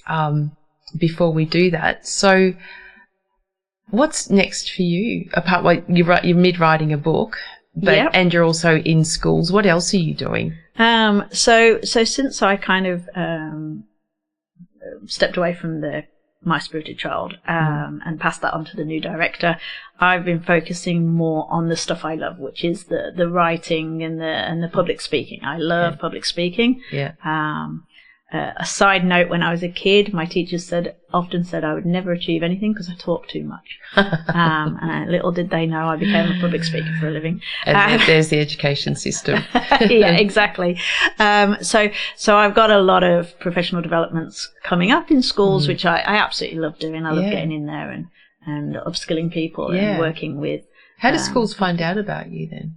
before we do that. So what's next for you? Apart, you're mid-writing a book, and you're also in schools. What else are you doing? So since I kind of stepped away from My Spirited Child and passed that on to the new director, I've been focusing more on the stuff I love, which is the writing and the public speaking. I love public speaking. A side note, when I was a kid, my teachers often said I would never achieve anything because I talk too much. And little did they know I became a public speaker for a living. And there's the education system. Yeah, exactly. So I've got a lot of professional developments coming up in schools, which I absolutely love doing. I love getting in there and upskilling people and working with. How do schools find out about you then?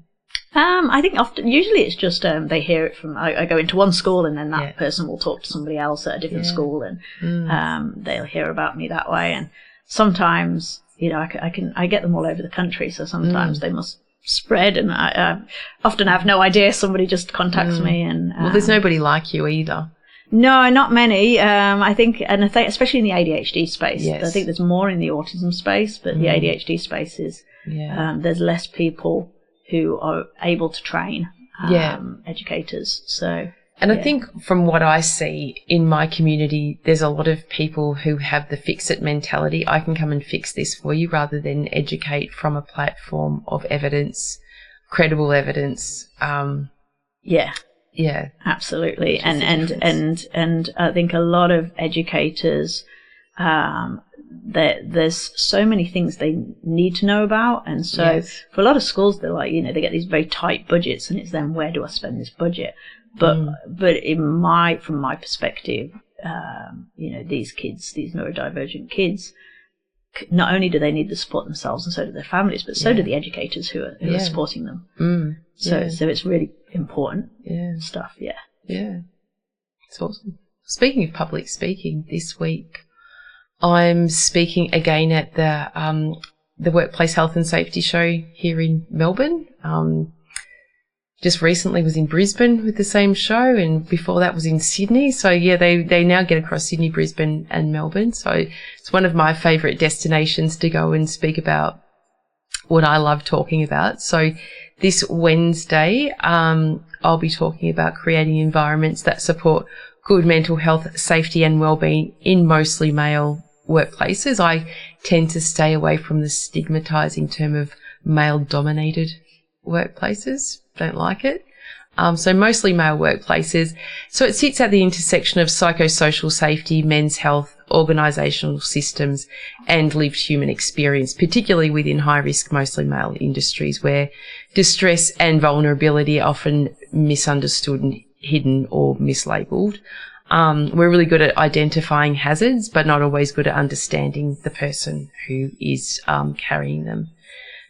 I think usually it's just they hear it from. I go into one school and then that person will talk to somebody else at a different school, and they'll hear about me that way. And sometimes, I get them all over the country, so sometimes they must spread, and I often have no idea. Somebody just contacts me, and well, there's nobody like you either. No, not many. I think especially in the ADHD space. I think there's more in the autism space, but the ADHD space is there's less people who are able to train educators. And I think from what I see in my community, there's a lot of people who have the fix-it mentality. I can come and fix this for you, rather than educate from a platform of evidence, credible evidence. Yeah, absolutely. And I think a lot of educators, there's so many things they need to know about, and so for a lot of schools, they're like, they get these very tight budgets, and it's then where do I spend this budget? But from my perspective, these kids, these neurodivergent kids, not only do they need to support themselves, and so do their families, but so do the educators who are supporting them. So it's really important stuff. Yeah, it's awesome. Speaking of public speaking, this week I'm speaking again at the Workplace Health and Safety Show here in Melbourne. Just recently was in Brisbane with the same show, and before that was in Sydney. So they now get across Sydney, Brisbane and Melbourne. So it's one of my favourite destinations to go and speak about what I love talking about. So this Wednesday, I'll be talking about creating environments that support good mental health, safety and wellbeing in mostly male workplaces. I tend to stay away from the stigmatising term of male-dominated workplaces. Don't like it. So mostly male workplaces. So it sits at the intersection of psychosocial safety, men's health, organisational systems and lived human experience, particularly within high-risk, mostly male industries where distress and vulnerability are often misunderstood and hidden or mislabelled. We're really good at identifying hazards, but not always good at understanding the person who is carrying them.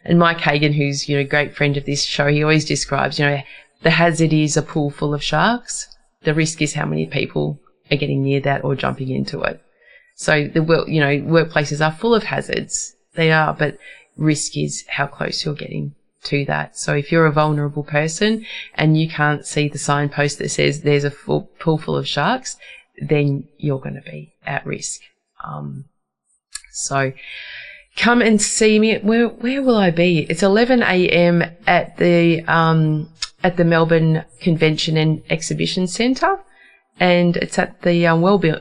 And Mike Hagan, who's, a great friend of this show, he always describes, the hazard is a pool full of sharks. The risk is how many people are getting near that or jumping into it. So workplaces are full of hazards. They are, but risk is how close you're getting to that. So if you're a vulnerable person and you can't see the signpost that says there's a pool full of sharks, then you're going to be at risk. So come and see me. Where will I be? It's 11 a.m. at the Melbourne Convention and Exhibition Centre, and it's at the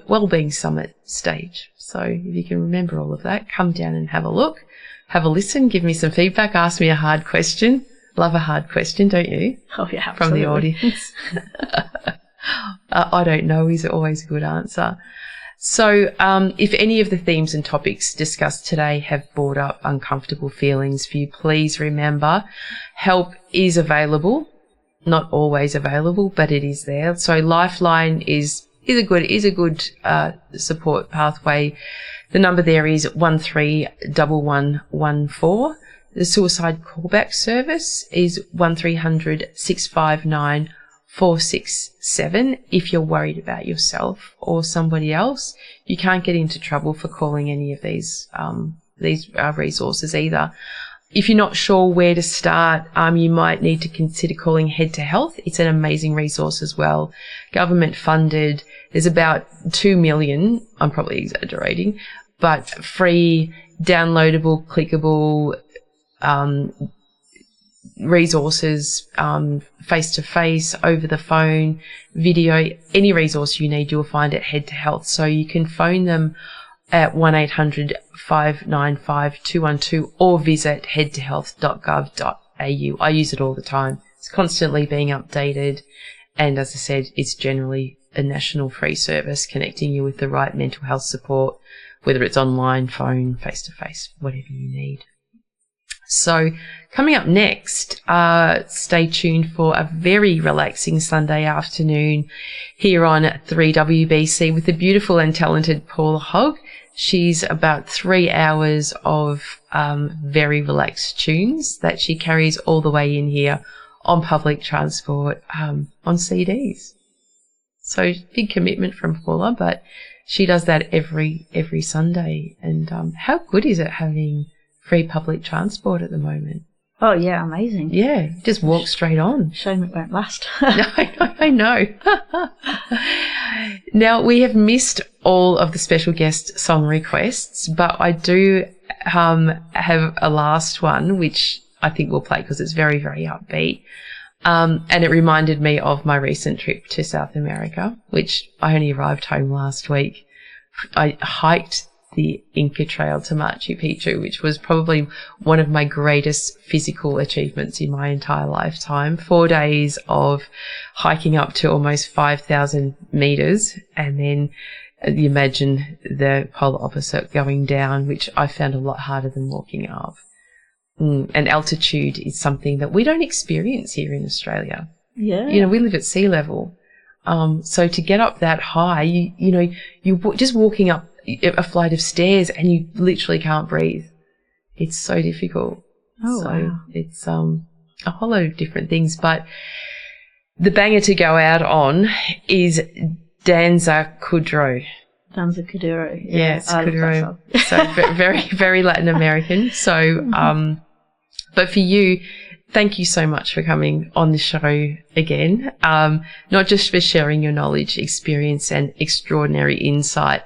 Wellbeing Summit stage. So if you can remember all of that, come down and have a look, have a listen, give me some feedback, ask me a hard question. Love a hard question, don't you? Oh, yeah, absolutely. From the audience. I don't know is always a good answer. So if any of the themes and topics discussed today have brought up uncomfortable feelings for you, please remember help is available. Not always available, but it is there. So Lifeline is a good support pathway. The number there is 131114. The suicide callback service is 1300 659 467. If you're worried about yourself or somebody else, you can't get into trouble for calling any of these resources either. If you're not sure where to start, you might need to consider calling Head to Health. It's an amazing resource as well. Government funded. There's about 2 million, I'm probably exaggerating, but free, downloadable, clickable resources, face-to-face, over the phone, video, any resource you need, you'll find at Head to Health. So you can phone them at 1-800-595-212 or visit headtohealth.gov.au. I use it all the time. It's constantly being updated. And as I said, it's generally a national free service connecting you with the right mental health support, whether it's online, phone, face-to-face, whatever you need. So coming up next, stay tuned for a very relaxing Sunday afternoon here on 3WBC with the beautiful and talented Paula Hogg. She's about 3 hours of very relaxed tunes that she carries all the way in here on public transport on CDs. So big commitment from Paula, but she does that every Sunday. And how good is it having free public transport at the moment? Oh, yeah, amazing. Yeah, just walk straight on. Shame it won't last. I know. Now, we have missed all of the special guest song requests, but I do have a last one, which I think we'll play because it's very, very upbeat. And it reminded me of my recent trip to South America, which I only arrived home last week. I hiked the Inca Trail to Machu Picchu, which was probably one of my greatest physical achievements in my entire lifetime. 4 days of hiking up to almost 5,000 meters, and then you imagine the polar opposite going down, which I found a lot harder than walking up. And altitude is something that we don't experience here in Australia. Yeah. You know, we live at sea level. So to get up that high, you're just walking up a flight of stairs and you literally can't breathe. It's so difficult. Oh, wow. It's a whole lot of different things, but the banger to go out on is Danza Kuduro. Danza Kuduro. Yes, Kuduro. So very, very Latin American. So, but for you, thank you so much for coming on the show again. Not just for sharing your knowledge, experience and extraordinary insight,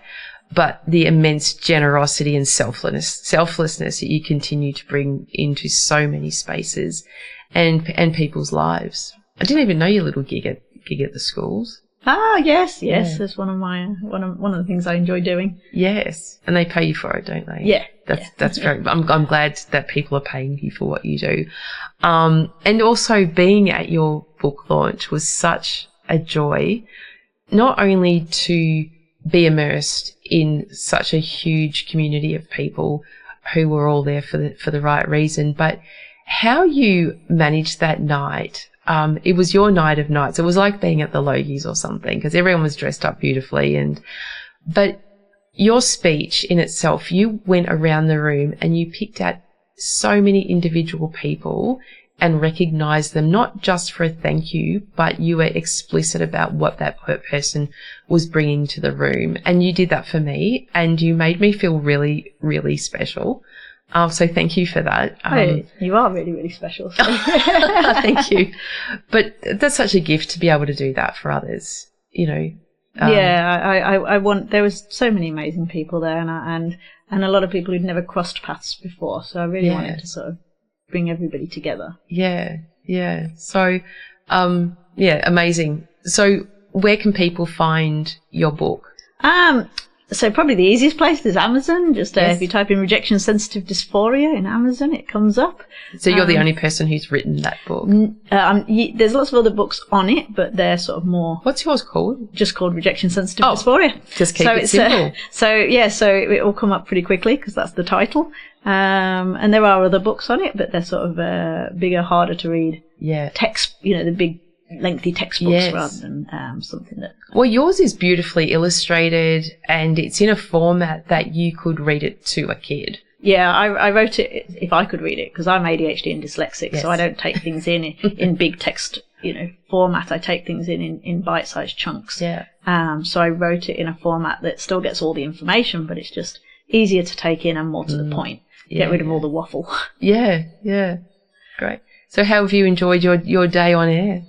but the immense generosity and selflessness that you continue to bring into so many spaces and people's lives. I didn't even know your little gig at the schools. Ah, yes. Yeah. That's one of the things I enjoy doing. Yes, and they pay you for it, don't they? Yeah. That's very. I'm glad that people are paying you for what you do, and also being at your book launch was such a joy. Not only to be immersed in such a huge community of people who were all there for the right reason, but how you managed that night. It was your night of nights. It was like being at the Logies or something because everyone was dressed up beautifully. But your speech in itself, you went around the room and you picked out so many individual people and recognized them, not just for a thank you, but you were explicit about what that person was bringing to the room. And you did that for me and you made me feel really, really special. So thank you for that. You are really, really special. So. Thank you. But that's such a gift to be able to do that for others, you know, I want. There was so many amazing people there, and a lot of people who'd never crossed paths before. So I really wanted to sort of bring everybody together. Yeah. So, amazing. So, where can people find your book? So probably the easiest place is Amazon. Just if you type in Rejection Sensitive Dysphoria in Amazon, it comes up. So you're the only person who's written that book? There's lots of other books on it, but they're sort of more... What's yours called? Just called Rejection Sensitive Dysphoria. Just keep it simple. So it will come up pretty quickly because that's the title. And there are other books on it, but they're sort of bigger, harder to read. Yeah. Text, the big lengthy textbooks rather than something that... Well, yours is beautifully illustrated and it's in a format that you could read it to a kid. Yeah, I wrote it if I could read it because I'm ADHD and dyslexic, so I don't take things in big text, format. I take things in bite-sized chunks. Yeah. So I wrote it in a format that still gets all the information, but it's just easier to take in and more to the point. Get rid of all the waffle. Yeah. Great. So how have you enjoyed your day on air?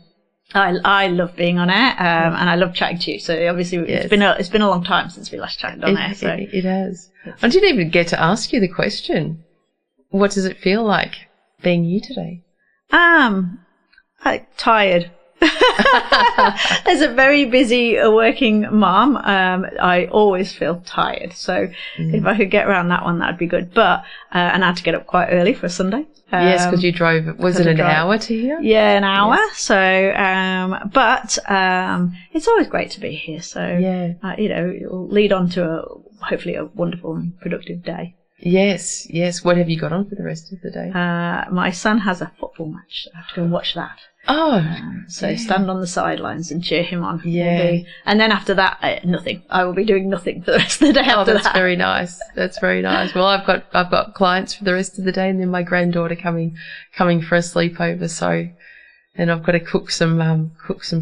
I love being on air, and I love chatting to you. So obviously it's been a long time since we last chatted on air. So it has. I didn't even get to ask you the question. What does it feel like being you today? Tired. As a very busy working mom, I always feel tired. So if I could get around that one, that'd be good. But and I had to get up quite early for a Sunday. Yes, because you drove. Was it an hour to here? Yeah, an hour. Yes. So, but it's always great to be here. So, it'll lead on to hopefully a wonderful and productive day. Yes. What have you got on for the rest of the day? My son has a football match. I have to go and watch that. So stand on the sidelines and cheer him on. Yeah. And then after that, nothing. I will be doing nothing for the rest of the day after that. That's very nice. That's very nice. Well, I've got clients for the rest of the day and then my granddaughter coming for a sleepover. So, and I've got to cook some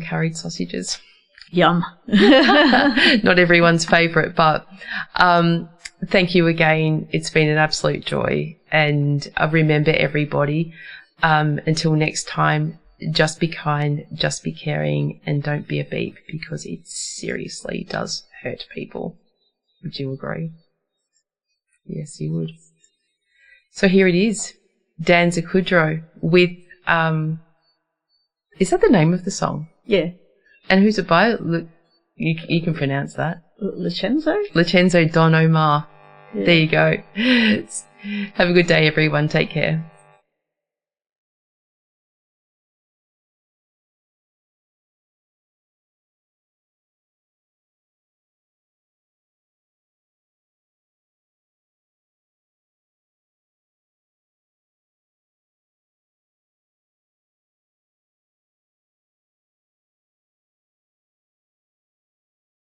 curried sausages. Yum. Not everyone's favourite, but thank you again. It's been an absolute joy. And I remember everybody, until next time, just be kind, just be caring, and don't be a beep because it seriously does hurt people. Would you agree? Yes, you would. So here it is. Danza Kudrow with, is that the name of the song? Yeah. And who's it by? You can pronounce that. Licenzo Don Omar. Yeah. There you go. Have a good day, everyone. Take care.